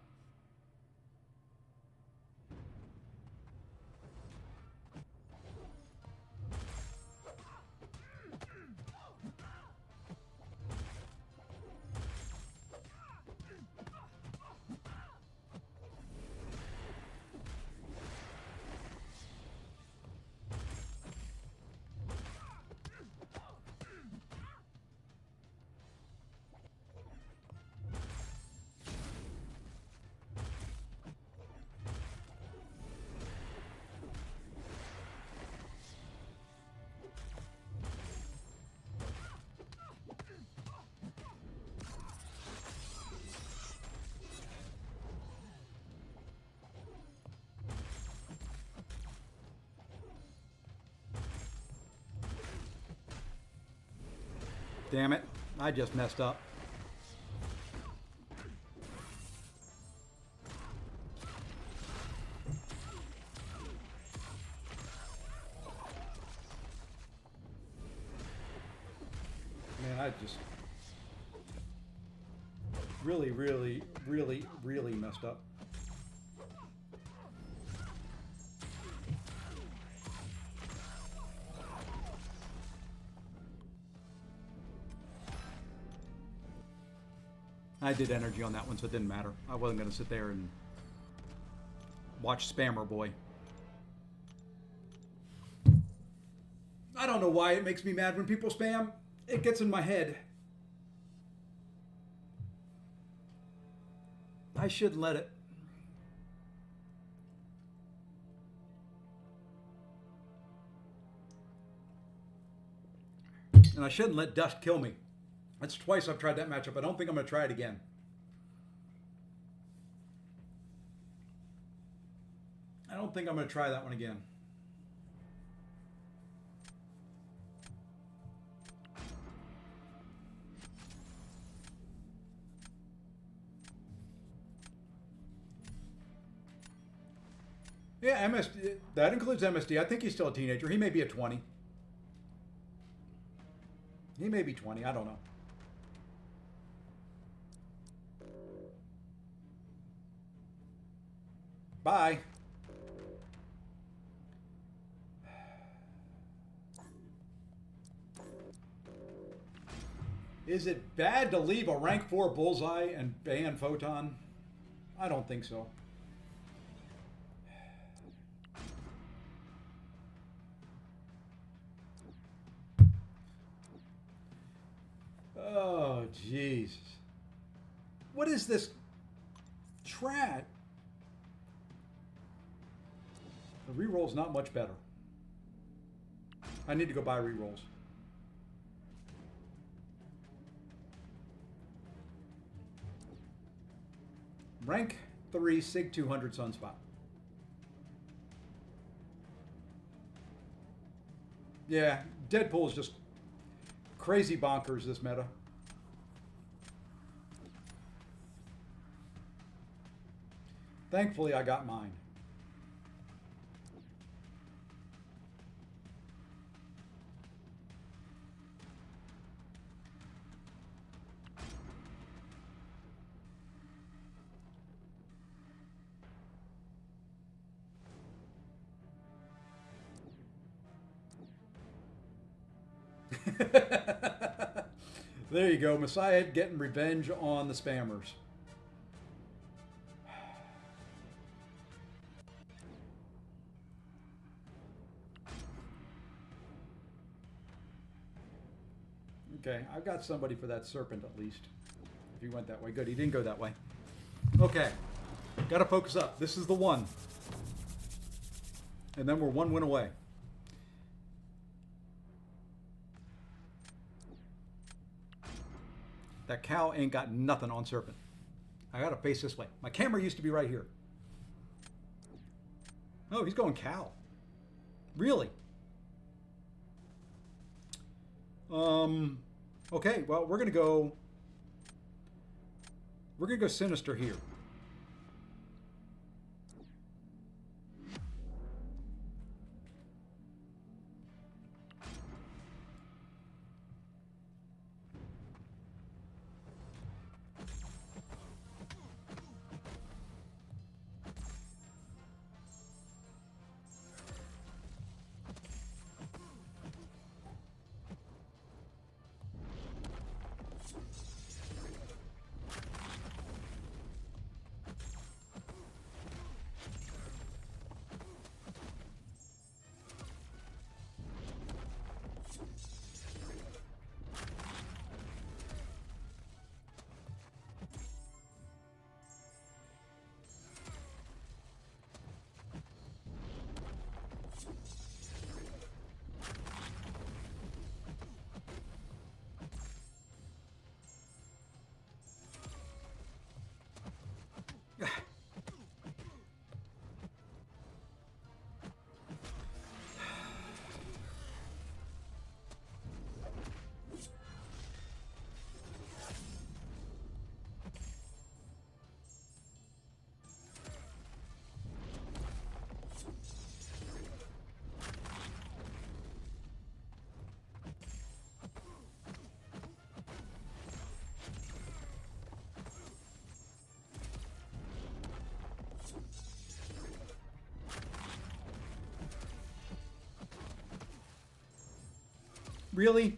damn it, I just messed up. Man, I just really messed up. I did energy on that one, so it didn't matter. I wasn't going to sit there and watch Spammer Boy. I don't know why it makes me mad when people spam. It gets in my head. I shouldn't let it. And I shouldn't let dust kill me. That's twice I've tried that matchup. I don't think I'm going to try it again. I don't think I'm going to try that one again. Yeah, MSD, that includes MSD. I think he's still a teenager. He may be a 20. He may be 20. I don't know. Bye. Is it bad to leave a rank 4 bullseye and ban Photon? I don't think so. Oh, jeez. What is this trap? The reroll's not much better. I need to go buy rerolls. Rank 3 Sig 200 Sunspot. Yeah, Deadpool is just crazy bonkers this meta. Thankfully, I got mine. There you go, Messiah getting revenge on the spammers. Okay, I've got somebody for that serpent at least. If he went that way. Good, he didn't go that way. Okay. Gotta focus up. This is the one. And then we're one win away. That cow ain't got nothing on serpent. I gotta face this way. My camera used to be right here. Oh, he's going cow. Really? Okay, well, we're gonna go sinister here. Really?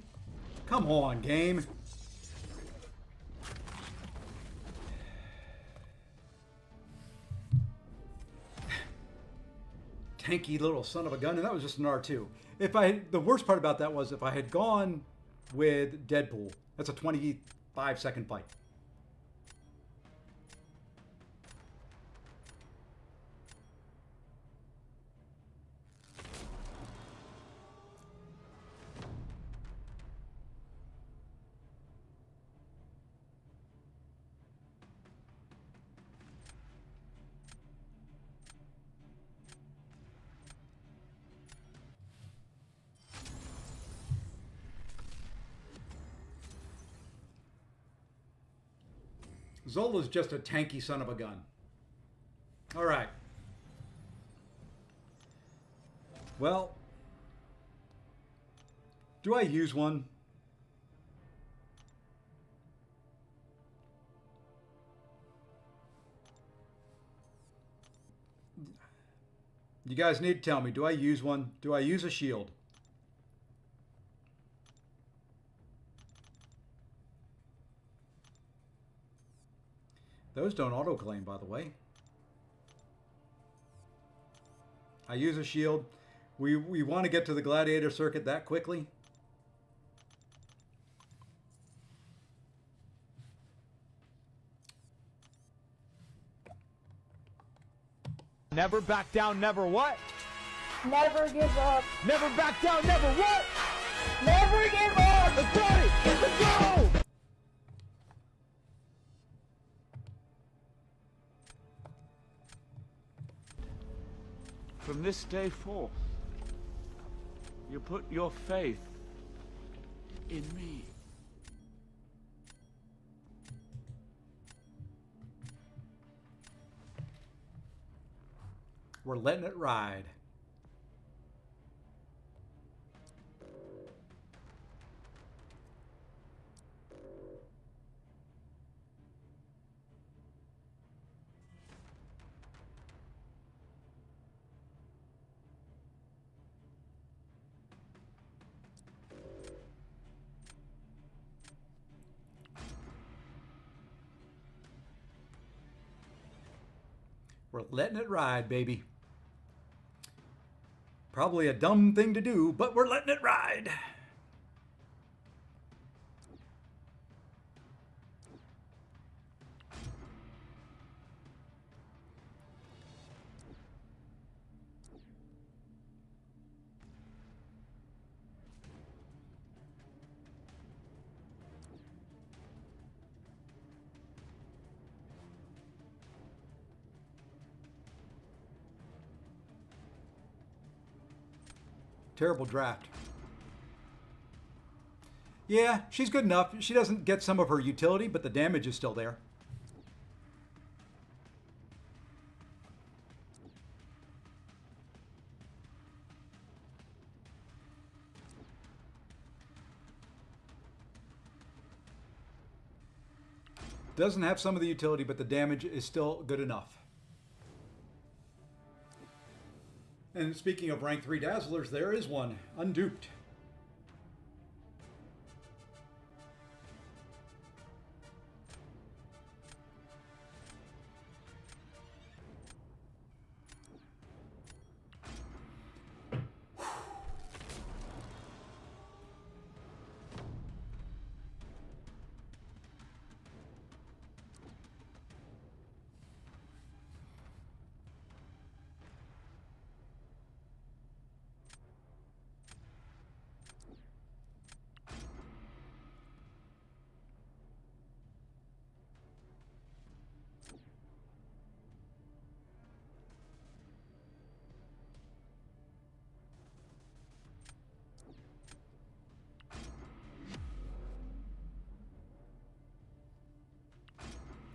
Come on, game. Tanky little son of a gun, and that was just an R2. The worst part about that was if I had gone with Deadpool, that's a 25-second fight. Zola's just a tanky son of a gun. All right. Well, do I use one? You guys need to tell me, do I use one? Do I use a shield? Those don't auto-claim, by the way. I use a shield. We want to get to the Gladiator circuit that quickly. Never back down, never what? Never give up. Never back down, never what? Never give up. Let's got it! Let's go! From this day forth, you put your faith in me. We're letting it ride. We're letting it ride, baby. Probably a dumb thing to do, but we're letting it ride. Terrible draft. Yeah, she's good enough. She doesn't get some of her utility, but the damage is still there. Doesn't have some of the utility, but the damage is still good enough. And speaking of rank 3 Dazzlers, there is one, Unduped.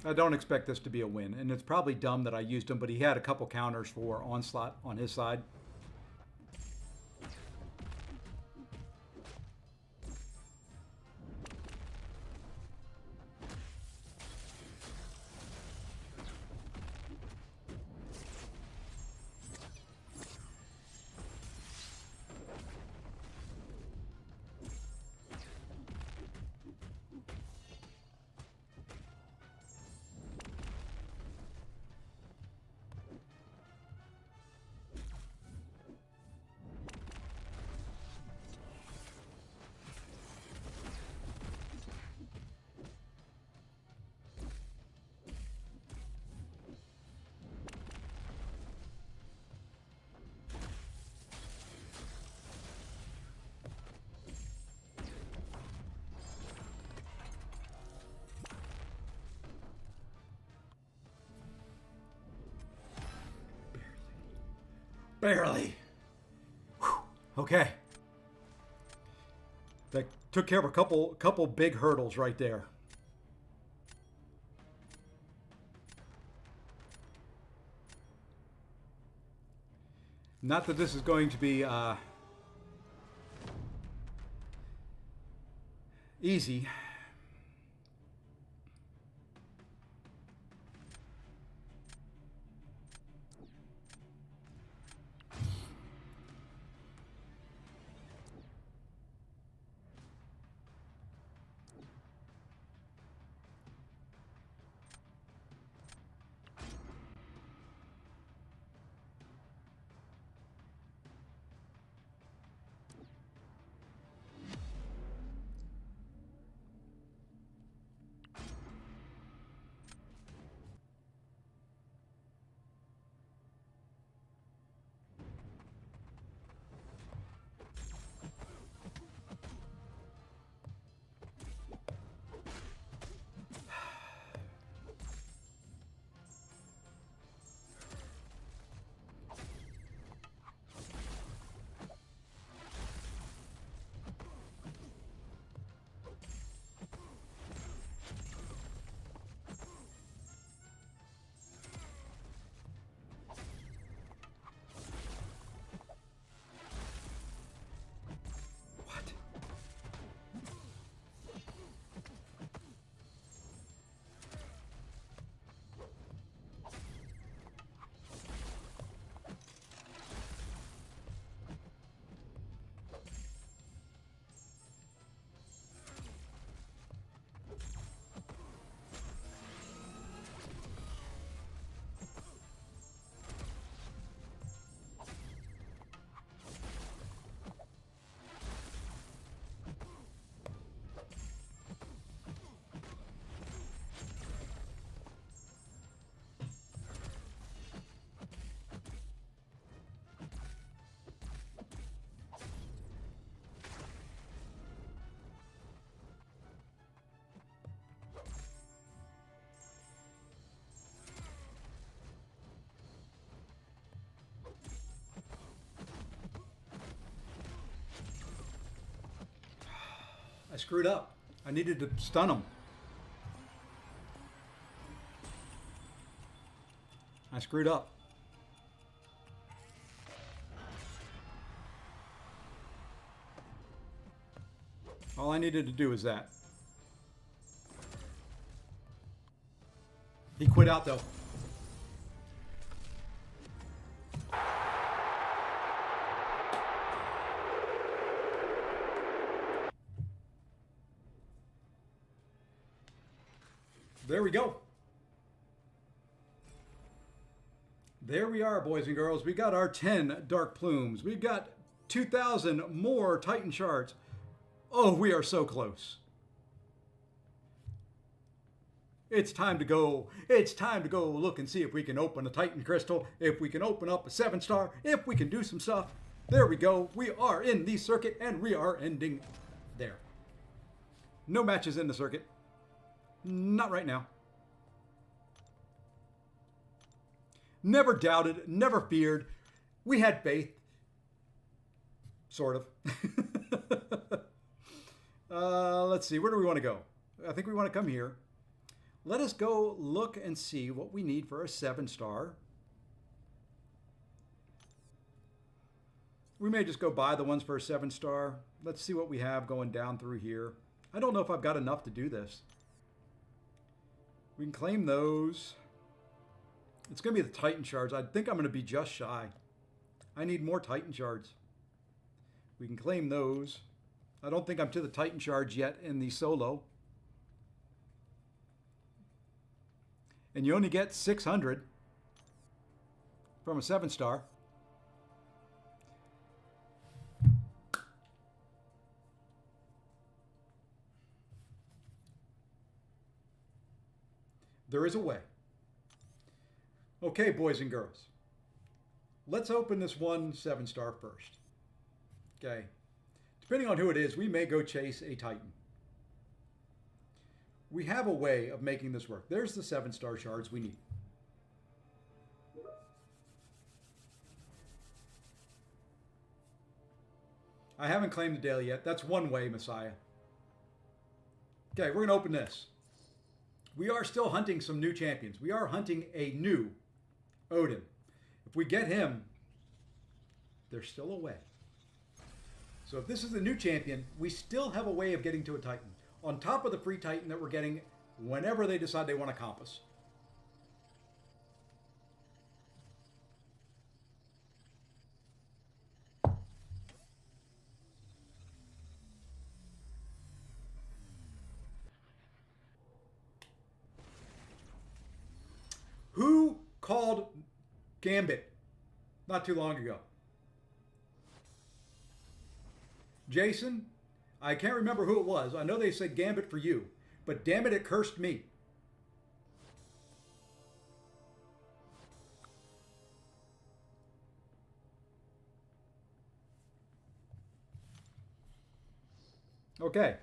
I don't expect this to be a win, and it's probably dumb that I used him, but he had a couple counters for Onslaught on his side. Barely. Whew. Okay. That took care of a couple big hurdles right there. Not that this is going to be easy. I screwed up. I needed to stun him. I screwed up. All I needed to do is that. He quit out though. There we go. There we are, boys and girls. We got our 10 dark plumes. We've got 2,000 more Titan shards. Oh, we are so close. It's time to go. It's time to go look and see if we can open a Titan crystal, if we can open up a 7-star, if we can do some stuff. There we go. We are in the circuit and we are ending there. No matches in the circuit. Not right now. Never doubted, never feared. We had faith. Sort of. Let's see, where do we want to go? I think we want to come here. Let us go look and see what we need for a 7-star. We may just go buy the ones for a 7-star. Let's see what we have going down through here. I don't know if I've got enough to do this. We can claim those. It's going to be the Titan shards. I think I'm going to be just shy. I need more Titan shards. We can claim those. I don't think I'm to the Titan shards yet in the solo. And you only get 600 from a 7-star. There is a way. Okay, boys and girls. Let's open this one 7-star first. Okay. Depending on who it is, we may go chase a Titan. We have a way of making this work. There's the 7-star shards we need. I haven't claimed the daily yet. That's one way, Messiah. Okay, we're going to open this. We are still hunting some new champions. We are hunting a new Odin. If we get him, there's still a way. So if this is the new champion, we still have a way of getting to a Titan. On top of the free Titan that we're getting whenever they decide they want to comp us. Who called Gambit not too long ago? Jason? I can't remember who it was. I know they said Gambit for you, but damn it, it cursed me. Okay.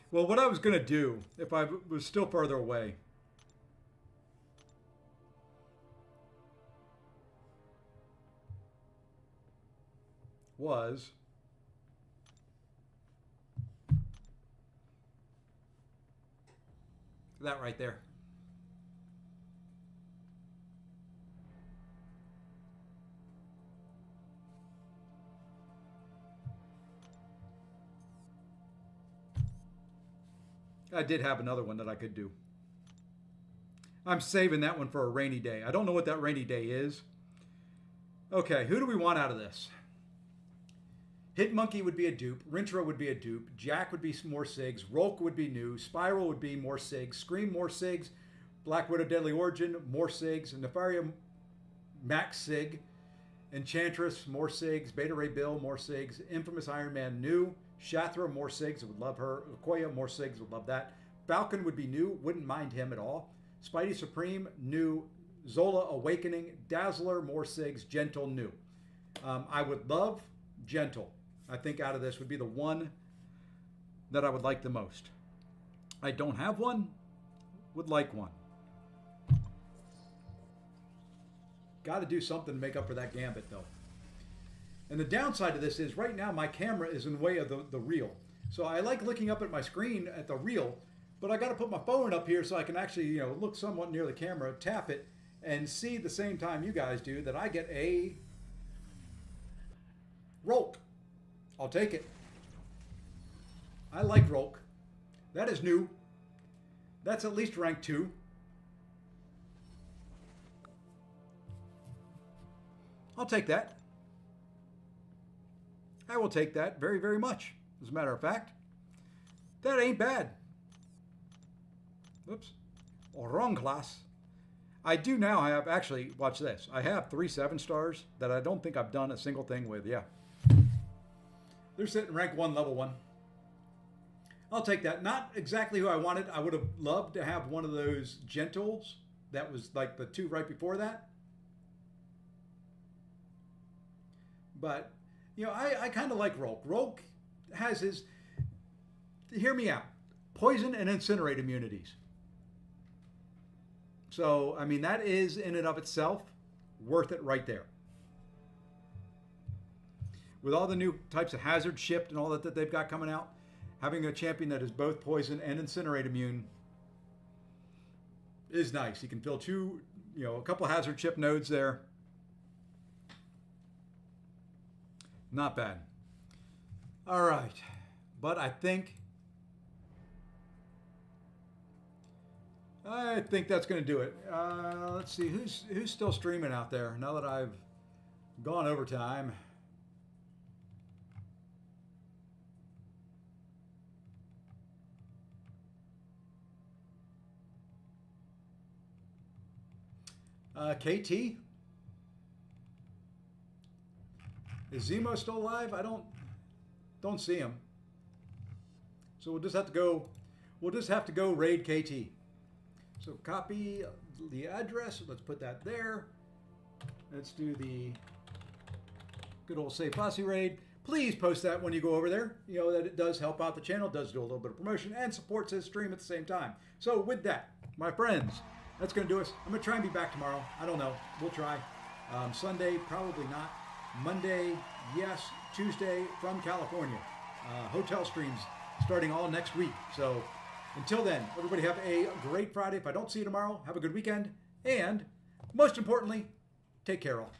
Well, what I was going to do, if I was still further away, was that right there. I did have another one that I could do. I'm saving that one for a rainy day. I don't know what that rainy day is. Okay, who do we want out of this? Hitmonkey would be a dupe. Rintra would be a dupe. Jack would be more SIGs. Rolk would be new. Spiral would be more SIGs. Scream, more SIGs. Black Widow, Deadly Origin, more SIGs. And Nefaria, Max Sig. Enchantress, more Sigs. Beta Ray Bill, more Sigs. Infamous Iron Man, new. Shathra, more Sigs, would love her. Okoye, more Sigs, would love that. Falcon would be new, wouldn't mind him at all. Spidey Supreme, new. Zola, Awakening. Dazzler, more Sigs. Gentle, new. I would love Gentle. I think out of this would be the one that I would like the most. I don't have one, would like one. Got to do something to make up for that Gambit, though. And the downside of this is right now my camera is in the way of the reel. So I like looking up at my screen at the reel, but I got to put my phone up here so I can actually, look somewhat near the camera, tap it, and see the same time you guys do that I get a Rolk. I'll take it. I like Rolk. That is new. That's at least rank 2. I'll take that. I will take that very, very much. As a matter of fact, that ain't bad. Oops. Wrong class. I do now have, actually, watch this. I have 3 7-stars that I don't think I've done a single thing with. Yeah. They're sitting rank 1, level 1. I'll take that. Not exactly who I wanted. I would have loved to have one of those Gentles. That was like the 2 right before that. But, I kind of like Rolk. Rolk has his, hear me out, poison and incinerate immunities. So, I mean, that is in and of itself worth it right there. With all the new types of hazard shift and all that they've got coming out, having a champion that is both poison and incinerate immune is nice. You can fill a couple hazard chip nodes there. Not bad. All right. But I think that's going to do it. Let's see. Who's still streaming out there now that I've gone overtime? KT? Is Zemo still alive? I don't see him. So we'll just have to go raid KT. So copy the address. Let's put that there. Let's do the good old Save Posse raid. Please post that when you go over there. That it does help out the channel, does do a little bit of promotion, and supports his stream at the same time. So with that, my friends, that's going to do us. I'm going to try and be back tomorrow. I don't know. We'll try. Sunday, probably not. Monday, yes. Tuesday from California. Hotel streams starting all next week. So until then, everybody have a great Friday. If I don't see you tomorrow, have a good weekend. And most importantly, take care all.